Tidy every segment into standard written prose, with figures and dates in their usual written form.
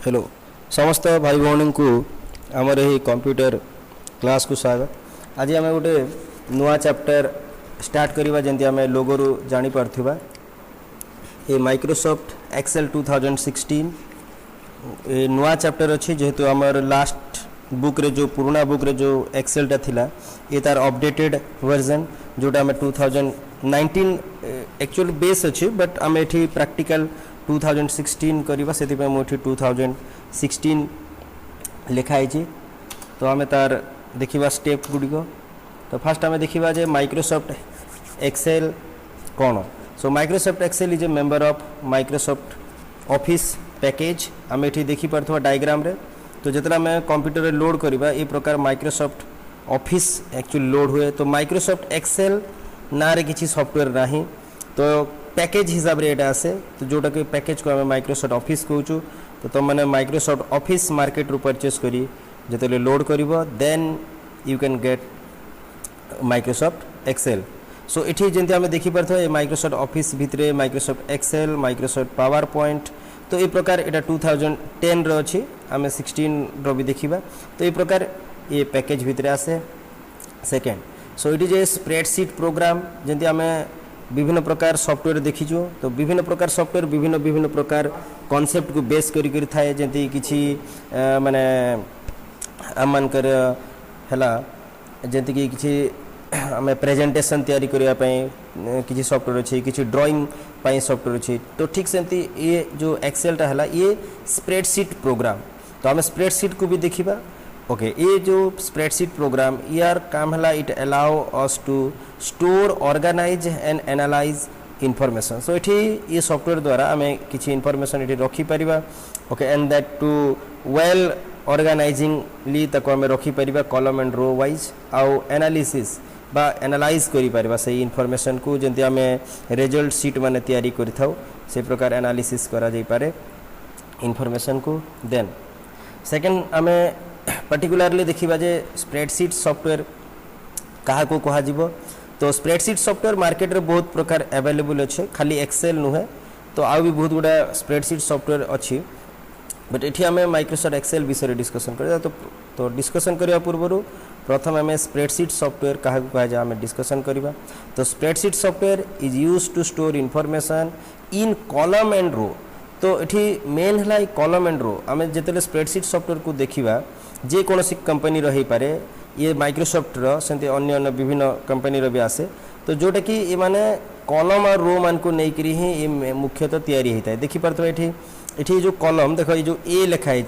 Hello समस्त भाई भौणी को आमर यही कंप्यूटर क्लास को स्वागत। आज आम गोटे नुआ चैप्टर स्टार्ट करवा जमी आम लोगो रु जानी पार्थिबा ये माइक्रोसॉफ्ट एक्सेल 2016 ये नुआ चैप्टर अच्छी जेहेतु आमर लास्ट बुक रे जो पुराना बुक रे जो एक्सेल टा थिला ये तार अपडेटेड वर्जन जोटा आम 2019 एक्चुअल बेस अच्छी बट आम एठी प्रैक्टिकल 2016 करवा से 2016 लिखाई। तो आम तार देखा स्टेप गुड़िक। तो फास्ट आम देखा जे माइक्रोसॉफ्ट एक्सेल कौन। So Microsoft Excel is a member of Microsoft Office package. आम ये देखी पार्थ डायग्राम रे। तो जितना आम कंप्यूटर लोड करवा ये प्रकार माइक्रोसॉफ्ट ऑफिस एक्चुअली लोड हुए। तो माइक्रोसॉफ्ट एक्सेल ना रे किसी सॉफ्टवेयर ना तो पैकेज हिसाब रे एटा आसे। तो जोटा कि पैकेज को आम माइक्रोसॉफ्ट ऑफिस कहूँ। तो तुम मैंने माइक्रोसॉफ्ट ऑफिस मार्केट रू परचेस करी जो लोड कर then you can get Microsoft Excel. So ये जमी आम देखी पार्थ माइक्रोसॉफ्ट ऑफिस भितर Microsoft Excel Microsoft PowerPoint. तो ये प्रकार एटा 2010 रो अच्छी आम 16 रो भी देखा। तो ये प्रकार ये पैकेज भितर आसे second. So it is a spreadsheet programme जमी आम विभिन्न प्रकार सॉफ्टवेयर देखीचु। तो विभिन्न प्रकार सॉफ्टवेयर विभिन्न प्रकार कॉन्सेप्ट को बेस करी थाए जंती किछि माने आम मानकर हैला जंती कि किछि आम प्रेजेंटेशन तैयारी करिया पई किछि सॉफ्टवेयर अछि किछि ड्राइंग पई सॉफ्टवेयर अछि। तो ठीक सेमती ये जो एक्सेल टा हैला ये स्प्रेडशीट प्रोग्राम। तो आम स्प्रेडशीट को भी देखिबा। ओके ये जो स्प्रेडशीट प्रोग्राम यार काम है it allow us to store organize and analyze information. So ये सॉफ्टवेयर द्वारा आम किसी इनफॉरमेशन ये रखिपर। Okay and that to well ऑर्गेनाइजिंगली ताको आम रखिपर कॉलम एंड रो वाइज आउ एनालिसिस बा एनालाइज करिपारिबा से इनफॉरमेशन को जंती आम रिजल्ट सीट माने तैयारी करिथाउ से प्रकार एनालिसिस करा जाई पारे इनफॉरमेशन को। देन सेकंड आम पर्टिकुलरली देखिबा जे स्प्रेडशीट सॉफ्टवेयर कहा को कहा जीवो। तो स्प्रेडशीट सॉफ्टवेयर मार्केट रे बहुत प्रकार अवेलेबल अच्छे खाली एक्सेल नुहे। तो आउ भी बहुत गुड़ा स्प्रेडशीट सॉफ्टवेयर अच्छी बट ये आम माइक्रोसॉफ्ट एक्सेल विषय डिस्कसन कर। तो डिस्कसन करने पूर्व प्रथम आम स्प्रेडशीट सॉफ्टवेयर क्या कहा जाए आम डिस्कसन करवा। तो spreadsheet software is use to store information in column and row. तो ये मेन है कॉलम एंड रो। आम जिते स्प्रेडशीट सॉफ्टवेयर को देखा जे कौन सी कंपनी रही पारे ये माइक्रोसॉफ्ट सेमती अन्य विभिन्न कंपनी भी आसे। तो जोटा कि ये माने कॉलम और रो मान को लेकर ही ये मुख्यतः तैयारी होता है। देखी पार्थ ये जो कॉलम देख ये जो ए लिखाई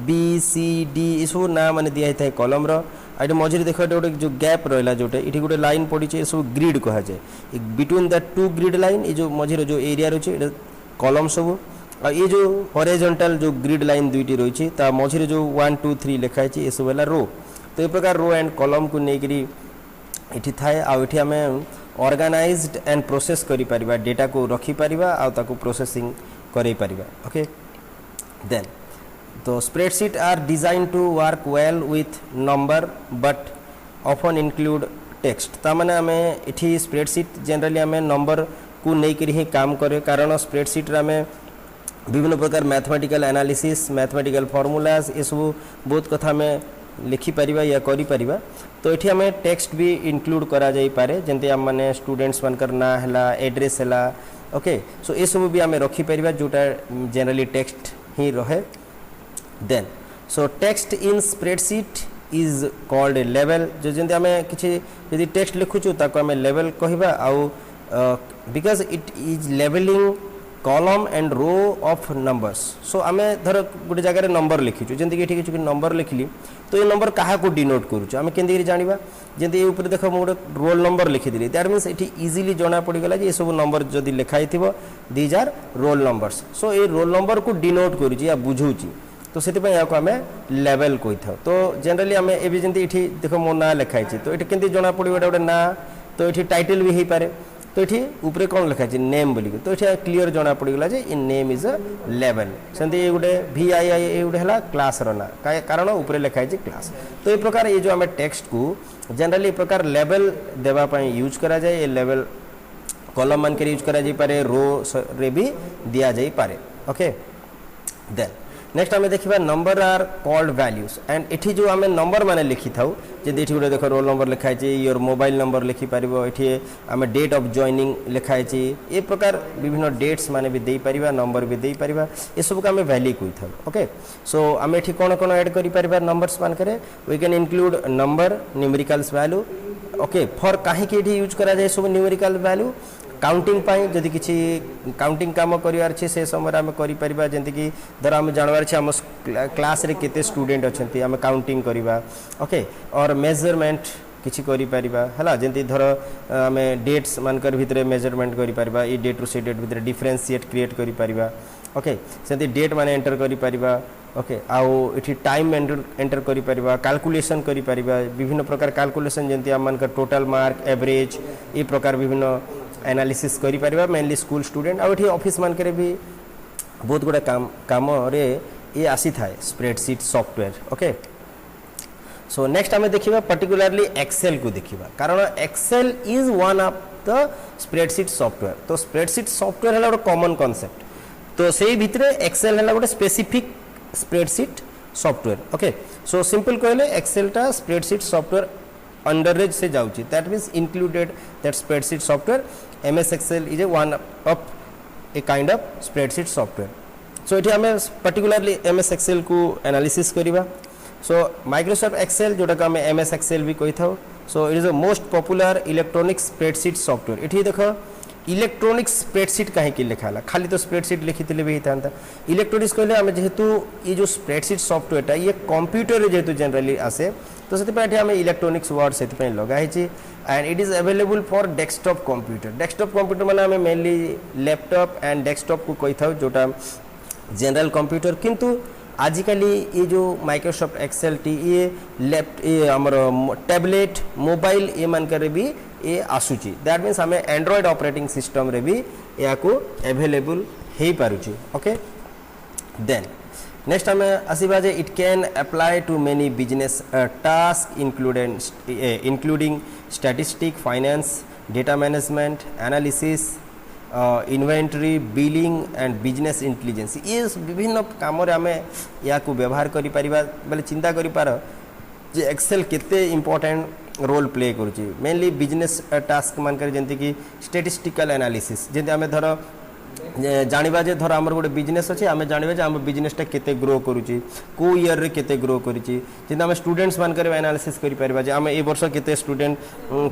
बी सी डी ये सब ना माने दिया होता है कॉलम रो। मझे देख गोटे जो गैप रहा जोटे ये गोटे लाइन पड़ी ये सब ग्रिड कह जाए। Between the two grid line ये जो मझे जो एरिया रही कॉलम सब और ये जो हॉरिजॉन्टल जो ग्रिड लाइन दुईटी रही मझे जो 1 2 3 लिखाई ये सब है रो। तो ये प्रकार रो एंड कॉलम को लेकर ये थाए आठ आम ऑर्गेनाइज्ड एंड प्रोसेस करिपारिबा डेटा को रखिपारिबा आ ताको प्रोसेसिंग करेई पारिबा। ओके देन तो spreadsheet are designed to work well with number but often include text. तामाने आम ये स्प्रेडशीट जनरली आम नंबर को लेकर ही काम करे कारण स्प्रेडशीट रे आम विभिन्न प्रकार मैथमेटिकल एनालिसिस मैथमेटिकल फॉर्मूलाज ये सब बहुत कथा में लिखिपर या करिपरिबा। तो ये आम टेक्स्ट भी इंक्लूड करा जाई पारे जंती आम माने स्टूडेंट्स मानकर ना हैला एड्रेस हैला। ओके सो ये सब भी आम रखिपर जोटा जनरली टेक्स्ट ही रहे। Then so text in spreadsheet is called a लेवल। जो जंती आम किसी यदि टेक्स्ट लिखुचु ताको आम लेवल कहबा आउ because it is labelling column and row of numbers. So आम धर गोटे जगह नंबर लिखीचु जमी कि किसी नंबर लिखिली तो ये नंबर क्या डिनोट करूँ आम के जाना जमी ये देख मुझे रोल नंबर लिखिदी दैट मीन्स ये इजिली जना पड़गला ये सब नंबर जदि लिखाई दीज आर रोल नंबर्स। सो ये रोल नंबर को डिनोट करुँची या बुझाऊँची तो से आम लेवल कही था। तो जनरली आम ए जमी ये देख मो ना लिखाई तो ये केमती जना पड़ो गोटे ना। तो ये टाइटल भी हो पारे। तो ये ऊपर कौन लिखाई नेम बोलिक तो ये क्लीयर जना पड़गला इन नेम इज अ लेवल सेमती ये गोटे VII ये गोटे है क्लास ना कारण ऊपर लिखाई क्लास। तो ये प्रकार ये जो आम टेक्स्ट को जनरली प्रकार लेवल देवाई यूज करा जाए। ये लेवल कॉलम मान यूज करा जाई पारे रो रे भी दिया जाई पारे। ओके देन नेक्स्ट आम देखा number are called values and एठी जो आम नंबर माने लिखि थाउ जदि एठी गोटे देख रोल नंबर लिखाई छि योर मोबाइल नंबर लिखि पारिबो एठी आम डेट ऑफ जॉइनिंग लिखाई छि ए प्रकार विभिन्न डेट्स माने भी देई परिबा नंबर भी देई परिबा ए सब को आम वैल्यू कहि थाउ ओके सो आम एठी कोन कोन ऐड करि परिबा नंबर्स मान करे we can include number numericals value okay for काहे कि एठी यूज करा जाय सब न्यूमेरिकल वैल्यू काउंटिंग पाई जदि किसी काउंटिंग काम करिवार छे से समय आम करि परिबा जेंति कि धर आम जानवार छे आम क्लास रे केते स्टूडेंट अछंती आम काउंटिंग करिबा ओके और मेजरमेंट किछि करि परिबा हला जेंति धर आम डेट्स मानकर भितरे मेजरमेंट करि परिबा ई डेट रु से डेट भितरे डिफरेंशिएट क्रिएट करि परिबा ओके सेंति डेट माने एंटर करि परिबा ओके आउ इठी टाइम एंटर करि परिबा कैलकुलेशन करि परिबा विभिन्न प्रकार कैलकुलेशन जेंति आम मानकर टोटल मार्क एवरेज ई प्रकार विभिन्न एनालिसिस करि परिबा मेनली स्कूल स्टूडेंट आ एठी ऑफिस मान करे भी बहुत गुडा काम रे ये आसी थाए spreadsheet software okay so next आमे देखिबा पर्टिकुलरली एक्सेल को देखिबा कारण Excel is one of the spreadsheet software तो स्प्रेडशीट सॉफ्टवेयर हला ଗୋଟେ कॉमन कांसेप्ट तो सेही भितरे एक्सेल हला ଗୋଟେ specific spreadsheet software okay so simple कहले एक्सेल टा स्प्रेडशीट सॉफ्टवेयर अंडर से जाउची that means included that spreadsheet software MS Excel is a one of a kind of spreadsheet software so इठी हमें पर्टिकुलरली एमएस एक्सेल को analysis करिबा so Microsoft Excel जोटा का हमें एमएस एक्सेल भी कहि थाउ so it is the most popular electronic spreadsheet software इठी देखो इलेक्ट्रॉनिक स्प्रेडशीट कहीं की लिखाला खाली तो स्प्रेडशीट लिखिथिले भी था इलेक्ट्रॉनिक्स कहले आम जेहेतु ये जो स्प्रेडशीट सॉफ्टवेयर टा ये कंप्यूटर जेहेतु जनरली आसे तो से आम इलेक्ट्रॉनिक्स वर्ड से लगाई and it is available for desktop computer माने आम मेनली लैपटॉप एंड डेस्कटॉप को कही था जोटा जनरल कंप्यूटर किंतु आजिकली ये जो माइक्रोसॉफ्ट एक्सेल टी ये आमर टैबलेट मोबाइल ये मानकर भी ये आसूची दैट मीन्स आम एंड्रॉइड ऑपरेटिंग सिस्टम रे भी या को अवेलेबल हो पारुची ओके देन नेक्स्ट आम आसवा जे it can apply to many business task including statistic finance data management analysis inventory billing and business intelligence ये विभिन्न काम आम या को व्यवहार करि परिबा बेले चिंता करि पार जे एक्सेल केते इंपोर्टेंट रोल प्ले करुची मेनली बिजनेस टास्क मानकर जेंति कि स्टैटिस्टिकल एनालिसिस जेंति आम धर जानिबा जे धर आमर गोटे बिजनेस अच्छे आम जानिबा जे आम बिजनेसटा केते ग्रो करुची को ईयर रे केते ग्रो करुची जेंति आम स्टूडेंट्स मानकर एनालिसिस करि परिबा जे आम ए वर्ष केते स्टूडेंट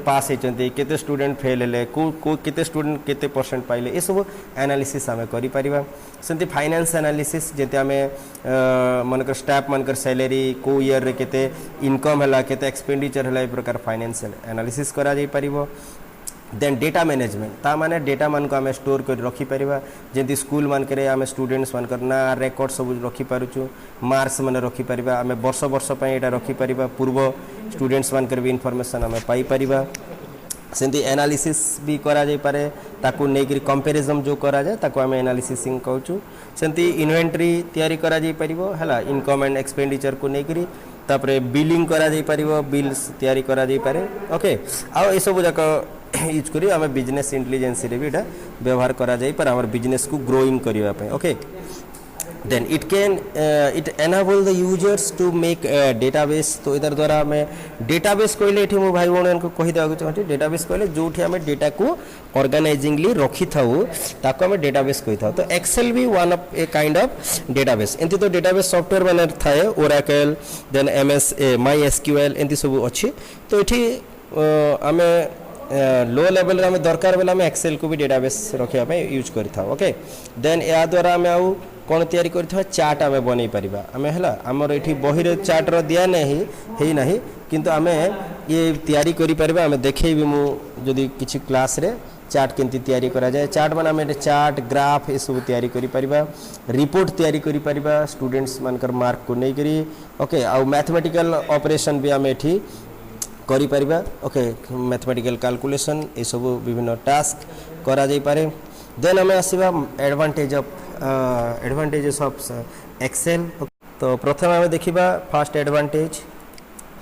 पास हेचंती केते स्टूडेंट फेल हेले को केते स्टूडेंट केते परसेंट पाइले ए सब एनालिसिस आम करि परिबा सेंति फाइनेंस एनालिसिस जेते आम मनकर स्टाफ मनकर सैलरी को ईयर रे केते इनकम हला केते एक्सपेंडिचर हला ए प्रकार फाइनेंस एनालिसिस करा जाई परिबो देन डेटा मैनेजमेंट ता माने डेटा मान को आम स्टोर कर रखी परिबा जेंति स्कूल मान करे आम स्टूडेंट्स मान करना रेकॉर्ड सब रखी पारुछु मार्क्स माने रखी परिबा आम वर्ष वर्ष पय एटा रखी परिबा पूर्व स्टूडेंट्स मान कर भी इन्फॉर्मेशन आम पाई परिबा सेंति एनालिसिस भी करा जाई पारे ताकू नेकरी कंपैरिजन जो करा जाय ताकू आम एनालिसिसिंग कहूछु सेंति इन्वेंटरी तयारी करा जाई परिबो हला इनकम एंड एक्सपेंडिचर को नेकरी तापरे बिलिंग करा जाई परिबो बिल्स तयारी करा जाई पारे ओके आ ए सब जाक यूज करी आम बिजनेस इंटेलिजेंस रे भी एटा व्यवहार करा जाई पर हमर बिजनेस को ग्रोइंग करिवा पे okay then it can it enable the users to make database तो इधर द्वारा मैं डेटाबेस कहले एठी मो भाई बहन को कहि देबा चाहती डेटाबेस कहले जोठी हमें डेटा को ऑर्गेनाइजिंगली रखी थाउ ताको हमें डेटाबेस कहि थाउ तो एक्सेल भी one of a kind of database एंती तो डेटाबेस सॉफ्टवेयर माने थाए Oracle then MS MySQL एंती सब अछि तो एठी हमें लो लेवल रे हमें दरकार बेला हमें एक्सेल को भी डेटाबेस रखिया पे यूज करि थाउ ओके देन या द्वारा हमें आउ कोन तयारी करथवा चार्ट आमे बनै परिबा आमे हला हमर एठी बही रे चार्ट रो दिया नहीं हेई नहीं किंतु आमे ये तयारी करि परिबा आमे देखैबी मु जदी किछि क्लास रे चार्ट केंति तयारी करा जाय चार्ट माने आमे चार्ट ग्राफ ए सब तयारी करि परिबा रिपोर्ट तयारी करि परिबा स्टूडेंट्स मानकर मार्क को नै करी ओके आ मैथमेटिकल ऑपरेशन भी आमे एठी करि परिबा ओके मैथमेटिकल कैलकुलेशन ए सब विभिन्न टास्क करा जाय पारे देन हमें आसीबा एडवांटेजेस ऑफ एक्सेल तो प्रथम आम देखा फर्स्ट एडवांटेज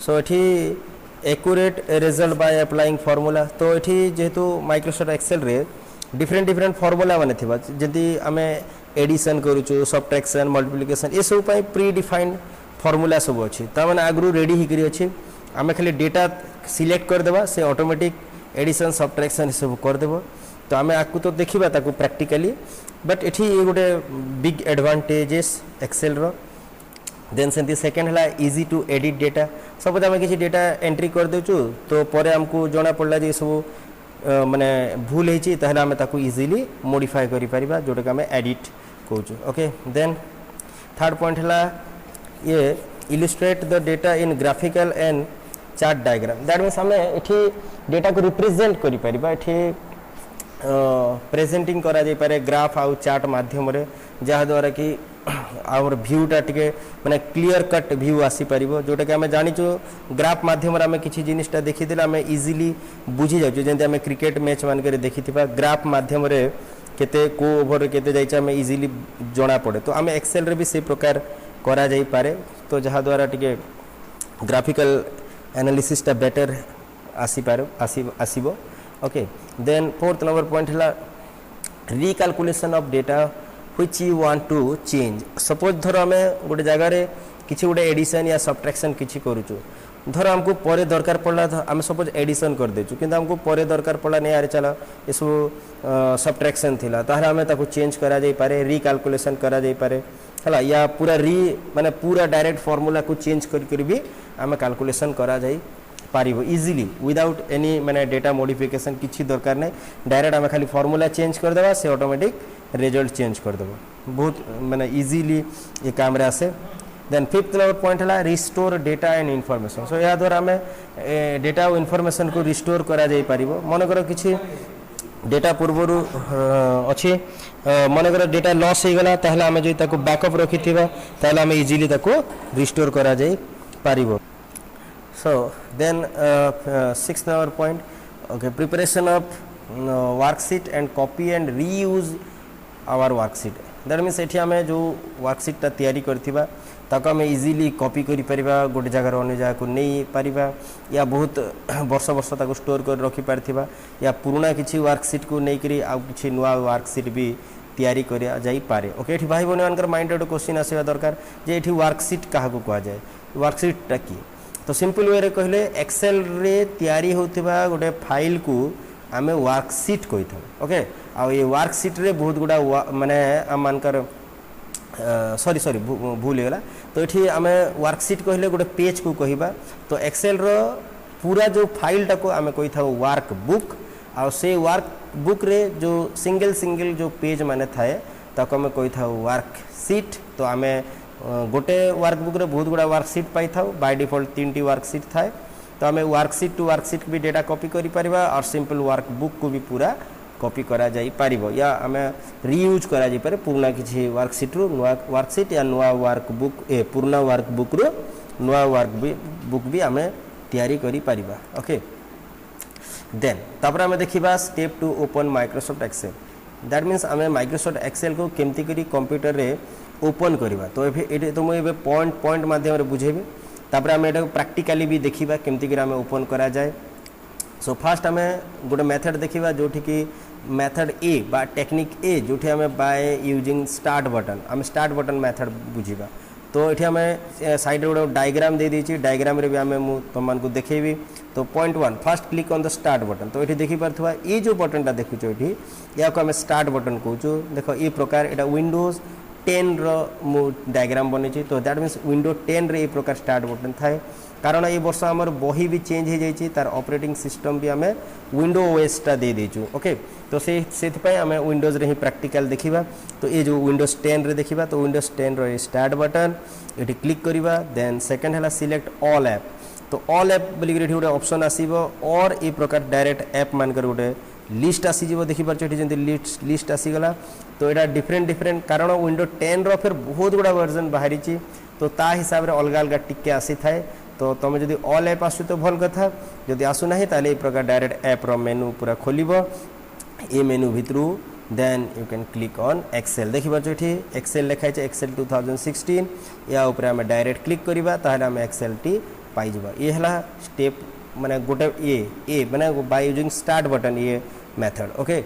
सो एठी accurate result by applying formula तो एठी जेहेतु माइक्रोसॉफ्ट एक्सेल रे डिफरेंट फॉर्मूला माने थिबा जदी आमे एडिशन करूँ सब्ट्रैक्शन मल्टिप्लिकेशन ये सब प्री डिफाइंड फॉर्मूला सब अच्छी ताने आगु रेडी होकर अच्छे आम खाली डेटा सिलेक्ट करदेवा से ऑटोमेटिक एडिशन सब्ट्रैक्शन सब करदेव तो आम आपको तो देखा ताकू प्रैक्टिकली बट ये गोटे बिग एडवांटेजेस एक्सेल रो देन से सेकेंड है इजी टू एडिट डेटा सब आम किसी डेटा एंट्री कर देचु तो पर आमको जना पड़ा जे सब माने भूल होती आम इजिली मॉडिफाई करें जोटा कि आम एडिट कहूँ ओके देन थर्ड पॉइंट है ये illustrate the data in graphical and chart diagram that means आम ये डेटा को रिप्रेजेंट करें प्रेजेंटिंग करा जाय पारे ग्राफ आउ चार्ट माध्यम रे जहाँ द्वारा कि आवर व्यूटा टिके माने क्लियर कट व्यू आसी पारिबो जोटा कि आमे जानिचो ग्राफ माध्यम रे आमे किछि जिनिसटा देखिदेला आमे इजीली बुझी जाउछो जेंते आमे क्रिकेट मैच मान करे देखिथिबा ग्राफ माध्यम रे केते को ओवर केते जाइछ आमे इजीली जणा पड़े तो आमे एक्सेल रे भी से प्रकार करा जाय पारे तो जहाँ द्वारा टिके ग्राफिकल एनालिसिस टा बेटर आसी पारो आसीबो okay then fourth number point है recalculation of data which you want to change suppose धर आम गोटे जगार किसी गोटे एडिशन या सब्ट्रैक्शन किसी करूँ धर आमको पर दरकार पड़ा आम सपोज एडिशन कर देचु किंतु आमको पर दरकार पड़ा नहीं यार चल ये सब सब्ट्रैक्शन थिला ताहले आम ताको चेंज करा जाई पारे रिकाल्कुलेशन करा जाई पारे हला या पूरा माने पूरा डायरेक्ट फॉर्मूला को चेंज कर भी आम कैलकुलेशन करा जाई पारिबो इजीली विदाउट एनी माने डेटा मॉडिफिकेशन किसी दरकार नहीं डायरेक्ट आम खाली फॉर्मूला चेंज कर देबा से ऑटोमेटिक रिजल्ट चेंज कर देबो बहुत माने इजीली ये काम रे आसे देन फिफ्थ नंबर पॉइंट है रिस्टोर डेटा एंड इनफॉरमेशन सो या द्वारा आम डेटा और इनफॉरमेशन को रिस्टोर करा जाई पारिबो मन कर किछि डेटा पूर्वर अच्छी मनकर डेटा लॉस हो गला ताहले आम जो ताको बैकअप रखिथिबा ताहले आम इजीली ताको रिस्टोर करा जाई पारिबो so then sixth number point okay preparation of worksheet and copy and reuse our worksheet that means एठी आमे जो वर्कशीट ता तैयारी करथिबा ताको आमे इजीली कॉपी करि परिबा गोटे जगह अन्य जगह को नहीं परिबा या बहुत वर्ष वर्ष ताको स्टोर कर रखि पारथिबा या पुराना किछि वर्कशीट को नहीं करी आ किछि नुवा वर्कशीट भी तैयारी करिया जाई पारे ओके एठी भाई बने मानकर माइंड रे क्वेश्चन आसीबा दरकार जे एठी वर्कशीट काहा को कहा जाय वर्कशीट ता की तो सिंपल वे रे कहले एक्सेल रे तैयारी होतिबा गोटे फाइल को आमे वर्कशीट कहि था ओके आ ये वर्कशीट रे बहुत गुडा माने आम मानकर सॉरी सॉरी भूल गला तो एठी आमे वर्कशीट कहले गोटे पेज को कहिबा तो एक्सेल रो पूरा जो फाइल टा को आमे कहि था वर्क बुक आ से वर्क बुक रे जो सिंगल सिंगल जो पेज माने थाए ताको आमे कहि था वर्कशीट तो आमे गोटे वर्कबुक रे बहुत गुड़ा वर्कशीट पाई था बाय डिफॉल्ट 3टी वर्कशीट थाए तो आम वर्कशीट टू वर्कशीट भी डेटा कॉपी करि परिबा और सिंपल वर्कबुक को भी पूरा कॉपी करा जाई पारिबो या आम रीयूज करा जाई पारे पुराना किछि वर्कशीट रो नुवा वर्कशीट या नुवा वर्कबुक पुराना वर्कबुक रो नुवा वर्कबुक भी आम तैयारी करि परिबा ओके देन तापर आम देखिबा step to open Microsoft Excel that means आम माइक्रोसॉफ्ट एक्सेल को केमती करी कंप्यूटर रे ओपन करवा तो ये तो मुझे पॉइंट पॉइंट माध्यम बुझेबी तापर आम एटा प्रैक्टिकली भी देखिबा केमती करी आम ओपन करा जाए सो फास्ट आम गोटे मेथड देखिबा जोठी कि मेथड ए बा टेक्निक ए जोठी आम बाय यूजिंग स्टार्ट बटन आम स्टार्ट बटन मेथड बुझिबा तो ये आम साइड गोटे डायग्राम दे देछि डायग्राम रे भी आम तुम को देखेबी तो point 1 fast click on the start button तो ये देखि पारथुवा ये जो बटनटा देखुछो ये या को आम स्टार्ट बटन कहूँ देख ये प्रकार एटा विंडोज 10 रो डायग्राम बनी तो दैट मीन्स विंडो 10 रे प्रकार स्टार्ट बटन थाए कारण ये वर्ष आमर बही भी चेंज हो जाइए तार ऑपरेटिंग सिस्टम भी आम विंडो ओएस टा दे देचु ओके तो से आम विंडोज रे ही प्रैक्टिकल देखिबा तो ये जो विंडोज 10 रे देखिबा तो विंडोज 10 रो स्टार्ट बटन ये क्लिक करिबा देन सेकंड है सिलेक्ट ऑल ऐप तो ऑल ऐप बोली गोटे ऑप्शन आसीबो और ये प्रकार डायरेक्ट ऐप मानकर गोटे लिस्ट आसीज देखिए लिस्ट आसीगला तो यहाँ डिफरेंट कारण विंडो 10 रो फिर बहुत गुड़ा वर्जन बाहरी तो ता हिसाब रे अलग अलग टिके आसी थाए तो तुम जब ऑल ऐप आसु तो भल कथा जदि आसुना ताले प्रकार डायरेक्ट ऐप रो मेनू पूरा खोलिबो ए मेनू भितरु then you can click on Excel देखिए ये एक्सेल लिखाई एक्सेल 2016 या ऊपर आम डायरेक्ट क्लिक करवा ताहले आम एक्सेल टी पाइबा ये है स्टेप माने गोटे ये माने बाय यूजिंग स्टार्ट बटन ये मेथड ओके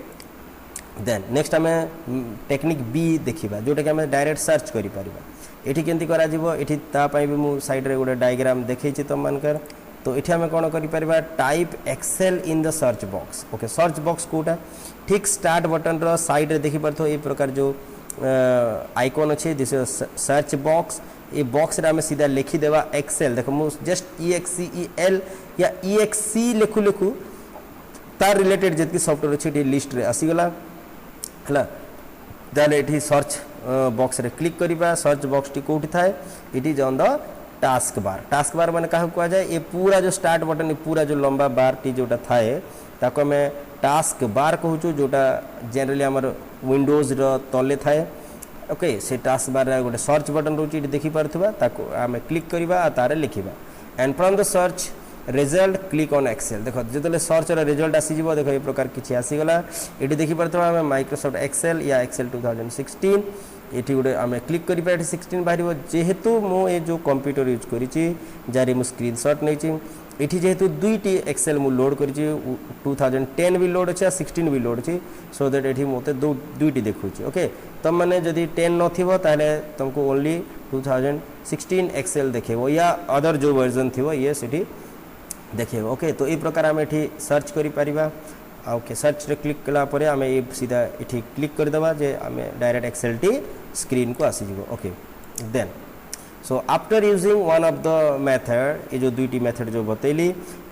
देन नेक्स्ट आम टेक्निक बी देखा जोटा कि आम डायरेक्ट सर्च करें ये केमती कर मु साइड रे गोटे डायग्राम देखी तुम मानकर तो ये आम कौन कर type Excel in the search box okay search box कोटा ठीक स्टार्ट बटन रो साइड रे देखी पार्थ ये प्रकार जो आइकन अच्छे दिस सर्च बॉक्स ये बॉक्स रे आम सीधा लिखिदेवा एक्सेल देख मुझे जस्ट EXCEL या EXC लिखु लिखु तार रिलेटेड जितकी सॉफ्टवेयर अच्छे लिस्ट रे आसीगला है ताले ये सर्च बॉक्स रे क्लिक करिबा सर्च बॉक्स टी कोठी थाए it is on the task bar माने काहे कहा जाए ये पूरा जो स्टार्ट बटन ये पूरा जो लंबा बार टी जोटा थाए ताको हमें टास्क बार कहूँ जोटा जनरली आमर विंडोज रो तले थाए ओके से टास्क बार गोटे सर्च बटन रोचे देखि पारथुबा ताको आमे क्लिक करिबा तारे लिखिबा and from the search result click on Excel देख जो सर्च रिजल्ट आसीज देख ये प्रकार किसी आसीगला ये देखी पार्थ माइक्रोसॉफ्ट एक्सेल या एक्सेल 2016 ये गोटे आम क्लिक करें 16 बाहर जेहेतु मुझे जो कंप्यूटर यूज करी मु स्क्रीनशॉट नहीं ये जेहेतु दुईटी एक्सेल मु लोड कर 2010 भी लोड अच्छे 16 भी लोड अच्छी सो दैट ये मत दुईटी देखुँ ओके तुम मैंने जदि 10 नथिबो ताले तुमको ओनली 2016 एक्सेल देखेबो या अदर जो वर्जन थी ये सीटी देखेबो ओके तो ये प्रकार आम ये सर्च करिपरिबा ओके सर्च रे क्लिक कला परे आम ये सीधा ये क्लिक करदेवा जे आम डायरेक्ट एक्सेल टी स्क्रीन को आसीज okay then so after using one of the method ये जो दुईटी मेथड जो बतैली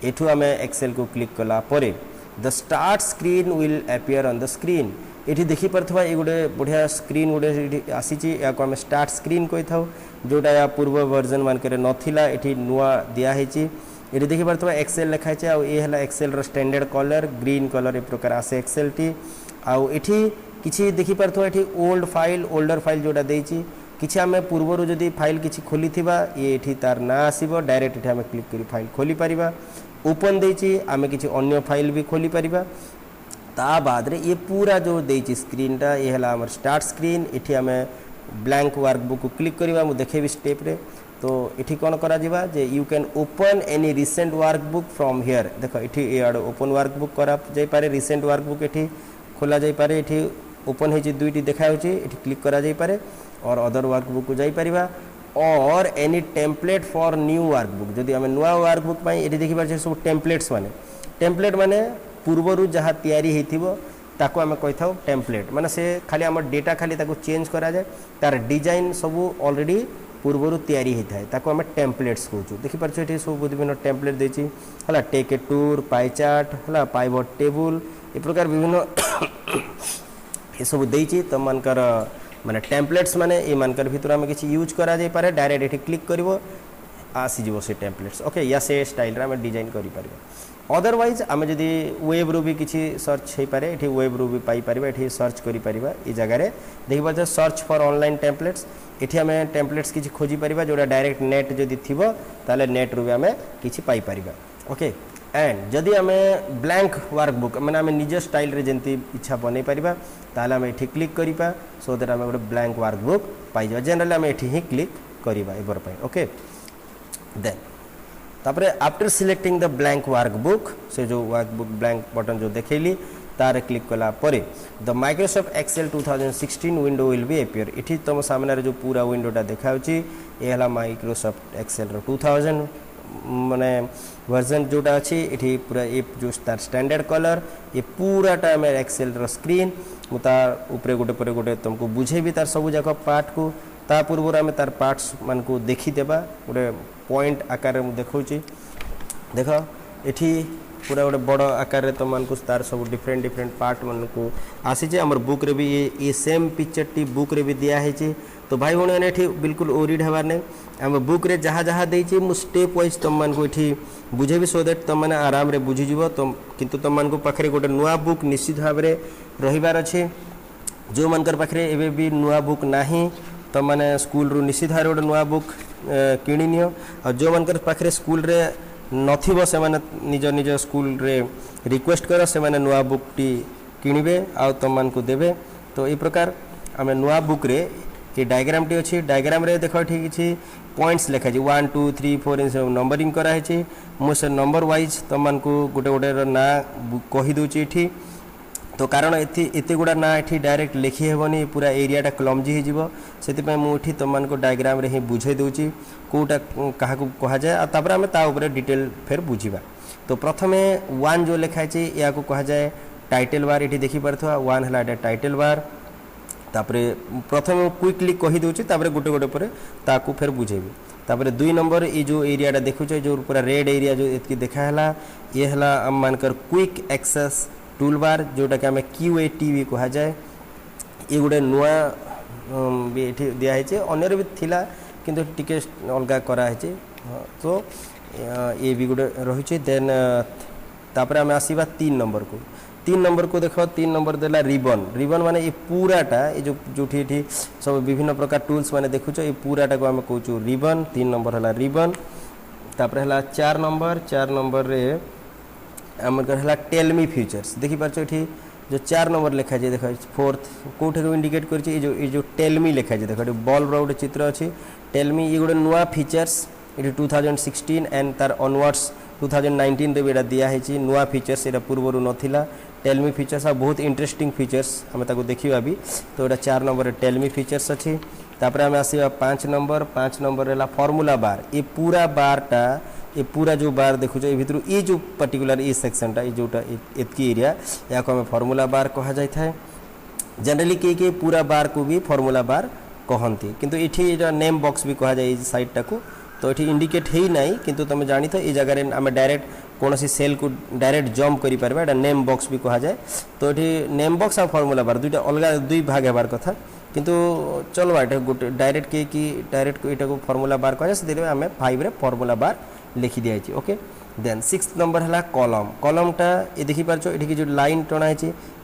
एठू आम एक्सेल को क्लिक कला परे the start screen will appear on the screen ये देखी पार्था ये गोटे बढ़िया स्क्रीन गोटे आसी या आम स्टार्ट स्क्रीन कही था जोटा या पूर्व वर्जन मानक नाला ये नुआ दिखाई ये देखी पार्थ एक्सेल लिखाई ये एक्सेल रो स्टैंडर्ड कलर ग्रीन कलर ये प्रकार आसे एक्सेल टी आउ एठी किछि देखी पार्थ एठी ओल्ड फाइल ओल्डर फाइल जोटा देछि किछि आमे पूर्वरु जदि फाइल किछि खोली थिबा ये एठी तार ना आसीबो डायरेक्ट एठी आमे क्लिक करी फाइल खोली परिबा ओपन देछि आमे किछि अन्य फाइल भी खोली परिबा ता बाद रे ये पूरा जो देछि स्क्रीन टा ये हला हमर स्टार्ट स्क्रीन एठी आमे ब्लैंक वर्कबुक को क्लिक करिबा मु देखेबी स्टेप रे तो ये कौन करा जिबा जे you can open any recent workbook from here देख ये ओपन वर्कबुक करा जाई पारे रिसेंट वर्कबुक ये खोला जाई पारे ये ओपन होती दुईटी देखा ये क्लिक करा जाई पारे और अदर वर्कबुक को जाई परिबा और any template for new workbook जदि आम नुआ वर्कबुक ये देखी पारे सब टेम्पलेट माने पूर्वरु जहाँ तैयारी होइथिबो ताको आम कही था टेम्पलेट माने से खाली आम डेटा खाली ताको चेंज करा जाए तार डिजाइन सब ऑलरेडी पूर्वर तैयारी होता है ताको आम टेम्पलेट्स कहूँ देखिपारे ये सब विभिन्न टेम्पलेट देती है take a tour pie chart है पाइवट टेबुल ए प्रकार विभिन्न ये सब देती तुम मानकर माने टेम्पलेट्स माने ये मानकर भीतर आम किसी यूज करा जाई पारे डायरेक्ट ये क्लिक कर आसीज से टेम्पलेट्स ओके या से स्टाइल रे आम डिजाइन करें अदरवाइज आम जदि वेब रू भी किसी सर्च हो पारे ये वेब रू भी पाइपर ये सर्च करें ये जगार देखिए सर्च फॉर ऑनलाइन टेम्पलेट्स ये आम टेम्पलेट्स किसी खोजी पारिबा जोड़ा डायरेक्ट नेट जदि थिबो ताले नेट रू भी आम किसी पाई परिबा ओके एंड जदि आम ब्लैंक वर्कबुक माने आम निज स्टाइल रे जंती इच्छा बनै परिबा ताले आम ये क्लिक करिबा सो दैट आम गोटे ब्लैंक वर्कबुक पाई जाबा जनरली आम ये ही क्लिक करिबा एबर पई ओके देन तापरे after selecting the blank workbook से जो वर्कबुक ब्लैंक बटन जो देखैली तार क्लिक कला परे the Microsoft Excel 2016 window will be appear इठी तुम सामने जो पूरा विंडोटा देखा ये है माइक्रोसॉफ्ट एक्सेल 2000 माने वर्जन जोटा अच्छी ये पूरा ये जो तार स्टैंडर्ड कलर ये पूराटा आम एक्सेल स्क्रीन मुझे ऊपर गोटे पर गोटे तुमको बुझेबी तार सब जाक पार्ट को ता पूर्व आम तार पार्ट्स मान को देखीदेवा गोटे पॉइंट आकार देखा देख ये पूरा गोटे बड़ आकार तुम मानक तार सब डिफरेंट डिफरेंट पार्ट मान को आसी आमर बुक रे भी ये सेम पिक्चर टी बुक रे भी दिखाई तो भाई भाई मैंने ये बिल्कुल ओरिड हबार नहीं आम बुक रे जहाँ जहाँ देती मु स्टेप वाइज तुम मान को ये बुझेबी सो दैट तुम मैंने आराम रे बुझीज तुम किंतु तुम मान को पाखे गोटे नुआ बुक निश्चित भाव में रहीबार अच्छे जो मानकर पाखे एवं भी नुआ बुक नाही तुम मैंने स्कूल रू निश्चित भाव गोटे नुआ बुक किणी नियो और जो मानकर पाखे स्कूल रे नथिबो से माने निज निज स्कूल रे रिक्वेस्ट कर से माने नुआ बुक टी किणवे आ तुम मान को देवे तो ये प्रकार आम नुआ बुक रे ये डायग्राम टी अच्छी डायग्राम रे देख ठीक किसी पॉइंट्स लिखाई 1 2 3 4 इन सब नंबरिंग कराई मुझे नंबर वाइज तुम मान को गोटे गोटे ना कहीदे ये तो कारण एते गुड़ा ना एठी डायरेक्ट लिखी हेबनी पूरा एरियाटा क्लमजी हो से मुझे तुम मान डायग्राम रे ही बुझे दूची कोटा क्या कह जाए आ तापर आम ता ऊपर डिटेल फिर बुझा। तो प्रथमे वन जो लिखाई या कह जाए टाइटल बार ये देखिपार वन है टाइटल बार तापरे प्रथम क्विकली कही दूची तापरे गोटे गोटे पर ताकू फिर बुझेबी। तापरे 2 नंबर ये जो एरियाटा देखुच जो पूरा रेड एरिया जो इतकी देखाला ये है आम मानकर क्विक एक्सेस टूल बार जोटा कि आम QAT भी कह जाए ये गोटे नुआ भी ये दिखाई अन्यर भी थिला किंतु टिके अलग कराई। तो ये भी गोटे रही। देन तापर आम आसवा 3 नंबर को 3 नंबर को देख 3 नंबर देला रिबन। रिबन माने ये पूराटा ये जो ये सब विभिन्न प्रकार टूल्स माने देखुच ये पूराटा को आम कहूँ रिबन। 3 नंबर है रिबन। तापर है 4 नंबर रे आमर है टेल मी फ्यूचर्स देखिपार ये जो 4 नंबर लिखा है देख 4th कौटे को इंडिकेट कर जो टेल मी लिखा है देख बल्ब गोटे चित्र अच्छी टेल मी ये गोटे नुआ फीचर्स ये 2016 एंड तार ऑनवर्ड्स 2019 रे भी दिखाई नुआ फीचर्स ये पूर्वर नाला टेल मी फीचर्स आ बहुत इंटरेस्टिंग फीचर्स आम देखा भी। तो ये 4 नंबर टेल मी फीचर्स अच्छी। तापर आम आसवा 5 नंबर है फॉर्मूला बार। ये पूरा बारटा ये पूरा जो बार देखुच ये भितर ये जो पर्टिकुलर ये सेक्शनटा ये जोटा एतकी एरिया या को हमें फॉर्मूला बार कहा जाए था। जनरली किए पूरा बार को भी फॉर्मूला बार कहती किंतु ये नेम बॉक्स भी कहा जाए साइडटा को। तो ये इंडिकेट है ना किंतु तुम जानी था ये जगह आम डायरेक्ट कौन सी सेल को डायरेक्ट जम्प कर पारे एटा नेम बॉक्स भी कहा जाए। तो ये नेम बॉक्स और फॉर्मूला बार दुईटा अलग 2 भाग हेबार कथा किंतु चलो ये गोटे डायरेक्ट कि डायरेक्ट यहाँ को फॉर्मूला बार कहा जाए से आम 5 रे फॉर्मूला बार लिखी दिखाई। ओके देन 6th नंबर है कॉलम। कॉलमटा ये देखिपार ये जो लाइन टणाई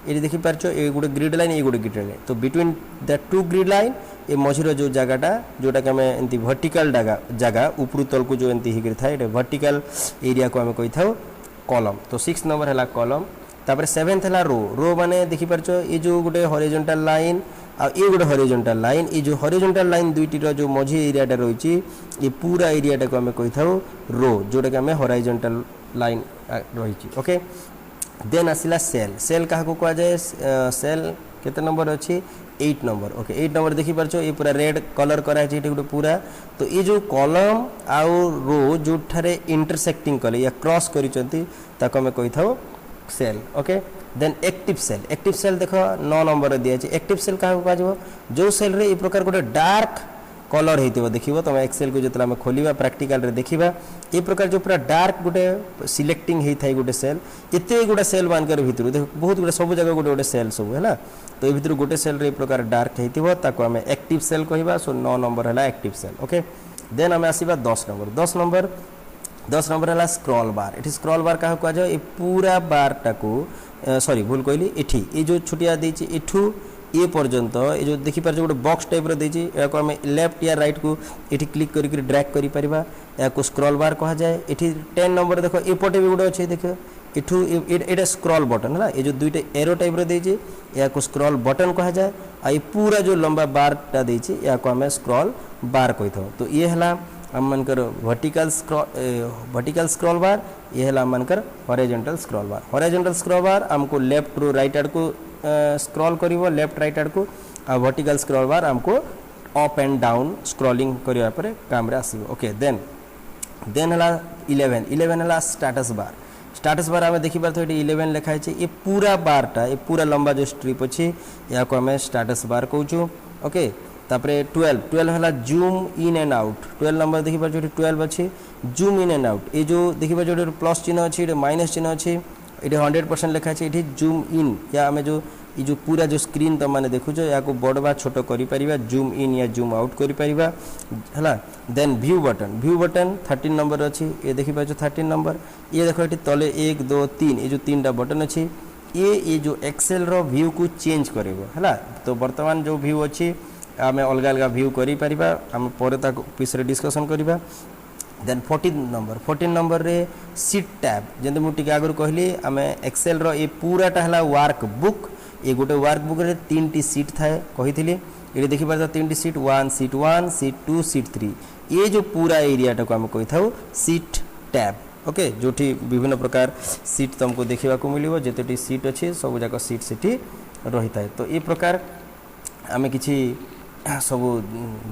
ये देखिपार ये गोटे ग्रिड लाइन ये गोटे ग्रिड लाइन। तो बिटवीन द 2 ग्रिड लाइन ये मझीर जो जगहटा जोटा कि आम एमती वर्टिकल जगह उपरू तल को जो एमती होकर था ये वर्टिकल एरिया को आम कही था कॉलम। तो 6th नंबर है कॉलम। तापर 7th है रो माने देखिपार ये जो गोटे हॉरिजॉन्टल लाइन आ ये गोटे हॉरिजॉन्टल लाइन ये जो हॉरिजॉन्टल लाइन दुईटी जो मझी एरियाटा रही ये पूरा एरियाटा को आम कही था रो जोटा कि आम हॉरिजॉन्टल लाइन रही। ओके देन आसला सेल। सेल क्या कह जाए सेल केते नंबर अच्छी 8 नंबर। ओके 8 नंबर देखिपार ये पूरा रेड कलर कराई गोटे पूरा। तो ये जो कॉलम आउ रो जो ठारे इंटरसेक्टिंग कले या क्रॉस करें कही था cell. Okay then active cell देख 9 नंबर दिखाई। एक्टिव सेल क्या कह जो सेल रे ये प्रकार गोटे डार्क कलर होती देखो तुम एक्सेल को जो खोलिबा प्रैक्टिकल रे देखिबा ये प्रकार जो पूरा डार्क गोटे सिलेक्टिंग होता है गोटे सेल एते गोटे सेल मानकर भितर देख बहुत गुड़ा सब जगह गोटे गोटे सेल सब है। तो ये गोटे सेल रे प्रकार डार्क होता आम एक्टिव सेल कहवा। सो 9 नंबर है एक्टिव सेल। ओके देन आम आसवा 10 नंबर है स्क्रॉल बार। ये स्क्रॉल बार क्या कह जाए ये पूरा बारटा को सॉरी भूल कहली ये जो छोटिया देती इठू ये पर्यंत ये जो देखिपार गोटे बॉक्स टाइप रही या आम लेफ्ट या राइट को ये क्लिक करके ड्रैग कर या स्क्रॉल बार कह जाए। ये 10 नंबर देख एपटे भी गोटे अच्छे देख इठू ये स्क्रॉल बटन है ये जो 2टा एरो टाइप रही या स्क्रॉल बटन कह जाए। आ ये पूरा जो लंबा बारटा देती या आम स्क्रॉल बार कही था। तो ये है आम मानकर वर्टिकल स्क्रॉल बार ये है आम मानकर हॉरिजॉन्टल स्क्रॉल बार। हॉरिजॉन्टल स्क्रॉल बार आमको लेफ्ट रू राइट आड़ को स्क्रॉल करिवो लेफ्ट राइट आड़ को आ वर्टिकल स्क्रॉल बार आमको अप एंड डाउन स्क्रॉलिंग करिया परे काम रे आसीबो। ओके देन है 11 है स्टेटस बार। स्टेटस बार आम देखिपार तो ये 11 लिखाई ये पूरा बारटा ये पूरा लंबा जो स्ट्रिप अच्छी या को आम स्टेटस बार कहूँ। ओके तापरे 12 है zoom in and out. 12 number देखिपार जो 12 अच्छी जूम इन एंड आउट ये जो देखिपार जो प्लस चिन्ह अच्छी माइनस चिन्ह अच्छी ये 100% लिखाई ये जूम इन या आम जो पूरा जो स्क्रीन तुम मैंने देखुच या बड़ बा छोट कर जूम इन या जूम आउट कर। देन व्यू बटन 13 नंबर अच्छी ये देखिपार 13 नंबर ये देख ये तले 1 2 3 ये जो 3टा बटन अच्छी ये जो एक्सेल रो व्यू को चेंज कर है। तो बर्तमान जो व्यू अच्छी आम अलग अलग व्यू करें पर विषय डिस्कसन करवा। देन 14 नंबर रे सीट टैब जब मुझे आगुरी कहली आम एक्सेल रो ये पूराटा है वर्क बुक। ये गोटे वर्क बुक रे 3टी सीट थाए कही ये देखिपार 3टी सीट 1 सीट 2 सीट 3 ये जो पूरा एरियाटा को आम कही था सीट टैब। ओके जोठी विभिन्न प्रकार सीट तुमको देखा को मिलियो जेतोटी सीट अच्छी सब जाक सीट सेठी रही थाए। तो ये प्रकार आमे किछि सब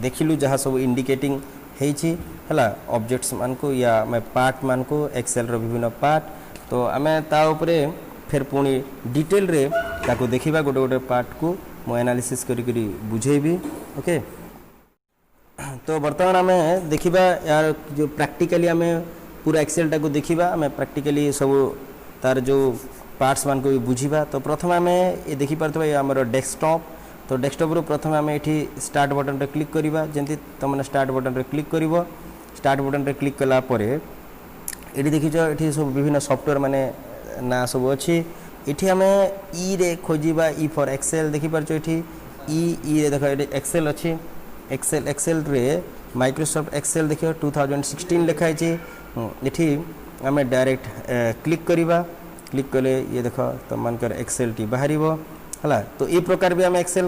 देखिलु जहाँ सब इंडिकेटिंग हेछि हला ऑब्जेक्ट्स मान को या मैं पार्ट मान को एक्सेल रो विभिन्न पार्ट। तो आमे ता उपरे फिर पुणी डिटेल रे ताको देखिबा गोटे गोटे पार्ट को मो एनालिसिस करी करी बुझेबी। ओके तो वर्तमान आमे देखिबा यार जो प्रैक्टिकली आमे पूरा एक्सेल टाको देखिबा आमे प्रैक्टिकली सब तार जो पार्ट्स मान को भी बुझिबा। तो प्रथम आमे ये देखि पारथबा हमर डेस्कटॉप। तो डेस्कटॉप रो प्रथम आमे एठी स्टार्ट बटन रे क्लिक करिबा जेंति तमने स्टार्ट बटन रे क्लिक करिवो। स्टार्ट बटन रे क्लिक कला परे एठी देखिजो एठी सब विभिन्न सॉफ्टवेयर माने ना सब अछि। एठी आमे ई रे खोजिबा ई फॉर एक्सेल देखि पारछो एठी ई रे देखो एठी एक्सेल अछि। एक्सेल रे माइक्रोसॉफ्ट एक्सेल देखियो 2016 लिखा है। एठी आमे डायरेक्ट क्लिक करिबा। क्लिक कले ये देखो तो मानकर एक्सेल टी बाहरिबो हला। तो ये प्रकार भी आम एक्सेल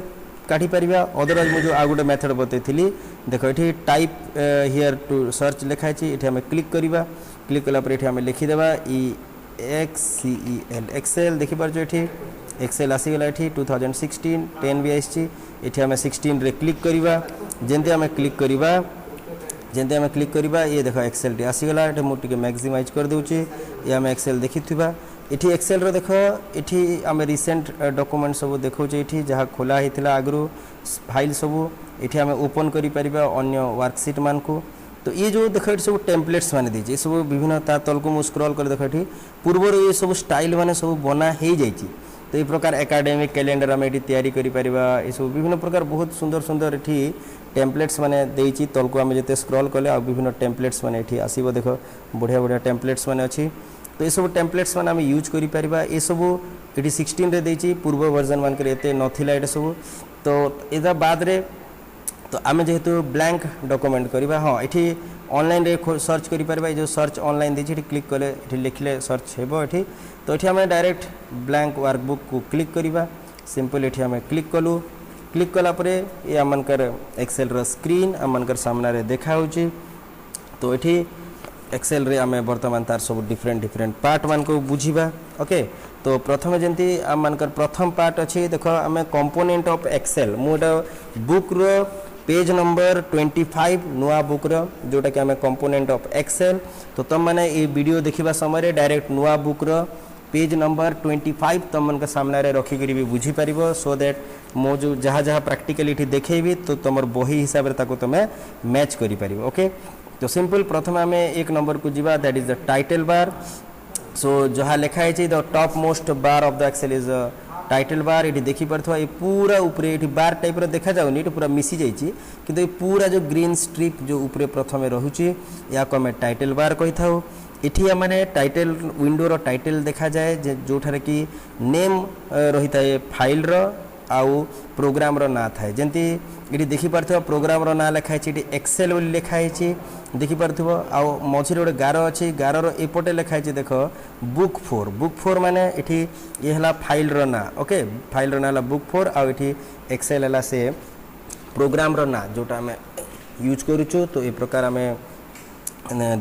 काटी परिबा। अदरवाइज मुझे आ गोटे मेथड बतैथिली देखो ये टाइप हियर टू सर्च लिखाई ये आम क्लिक करवा। क्लिक कला पर ये लिखिदेवा EXCEL एक्सेल देखिपार ये एक्सेल आसीगला ये 2016 10 भी आसी। ये आम 16 रे क्लिक करवा। जेमती आम क्लिक करवा ये देखो एक्सेल टी आसीगला। ये मुझे मैक्सिमाइज कर दूची ये आम एक्सेल देखी इठी एक्सेल रो देखो इठी आमे रिसेंट डॉक्यूमेंट सब देखो इठी जहाँ खोला होता आगु फाइल सब इठी आमे ओपन करि परिबा अन्य वर्कशीट मान को। तो ये जो देखो ये सब टेम्पलेट्स माने दीजिए सब विभिन्न ता तल को स्क्रॉल कर देखो ये पूर्व ये सब स्टाइल माने सब बना हो जाइए। तो ये प्रकार एकेडमिक कैलेंडर आम ये तैयारी करि परिबा। ये सब विभिन्न प्रकार बहुत सुंदर सुंदर ये टेम्पलेट्स माने देइछि। तल को आम जिते स्क्रॉल कले आ विभिन्न टेम्पलेट्स माने ये आसीबो देखो बढ़िया बढ़िया टेम्पलेट्स माने अच्छी। तो ये सब टेम्पलेट्स मान आम यूज करि परिबा। ये सब ये 16 रे देइछि पूर्व वर्जन मान करे एते नथिला ये सब। तो एदा बाद रे तो आम जेहेतु ब्लैंक डॉक्यूमेंट करवा हाँ ये ऑनलाइन रे सर्च करि परिबा। जो सर्च ऑनलाइन देछि ये क्लिक कले ये लिखले सर्च हेबो ये। तो ये आम डायरेक्ट ब्लैंक वर्कबुक को क्लिक करवा। सिंपल ये आम क्लिक कलु। क्लिक कला परे ये आमनकर एक्सेल रो स्क्रीन आमनकर सामना रे देखा होछि। तो ये एक्सेल रे आमे वर्तमान तार सब डिफरेंट पार्ट मान को बुझिबा। ओके तो प्रथम जंती आम मानकर प्रथम पार्ट अच्छी देखो आमे कंपोनेंट ऑफ एक्सेल मुटा बुक रो पेज नंबर 25 नुआ बुक रो जोटा कि आमे कंपोनेंट ऑफ एक्सेल। तो तुम माने ये वीडियो देखिबा समय डायरेक्ट नुआ बुक रो पेज नंबर 25 तुम मन के सामने रे रखी करी भी बुझी परिबो। सो दैट मो जो जहाँ जहाँ प्रैक्टिकली देखेबी तो तुम बही हिसाब रे ताको तुमे मैच करि परिबो। ओके तो सिंपल प्रथम आम एक नंबर को जीवा that is the title bar. So जहाँ लिखाई the top most bar of the Excel is title bar. ये देखी पार्थवा ये पूरा ऊपरे ये बार टाइप रो देखा जाउनी ये पूरा मिसी जाइए किंतु ये पूरा जो ग्रीन स्ट्रिप जो ऊपरे प्रथम रहुची या को आम टाइटल बार कही था। इठी मैंने टाइटल विंडो रो टाइटल देखा जाए जो ठारे कि नेम रही था फाइल रो आउ प्रोग्राम रो ना थाए। जंती ये देखी पार्थवा प्रोग्राम रो ना लिखाई ये एक्सेल बोली लिखाई देखी पार्थव। आउ मझिरे गोटे गार अच्छी गार रो एपटे लिखाई देखो बुक 4। बुक 4 माने ये ये हला फाइल रो ना। ओके फाइल रो ना हला बुक 4 आउ ये एक्सेल हला से प्रोग्राम रो ना जोटा आम यूज करूचु। तो ये प्रकार आम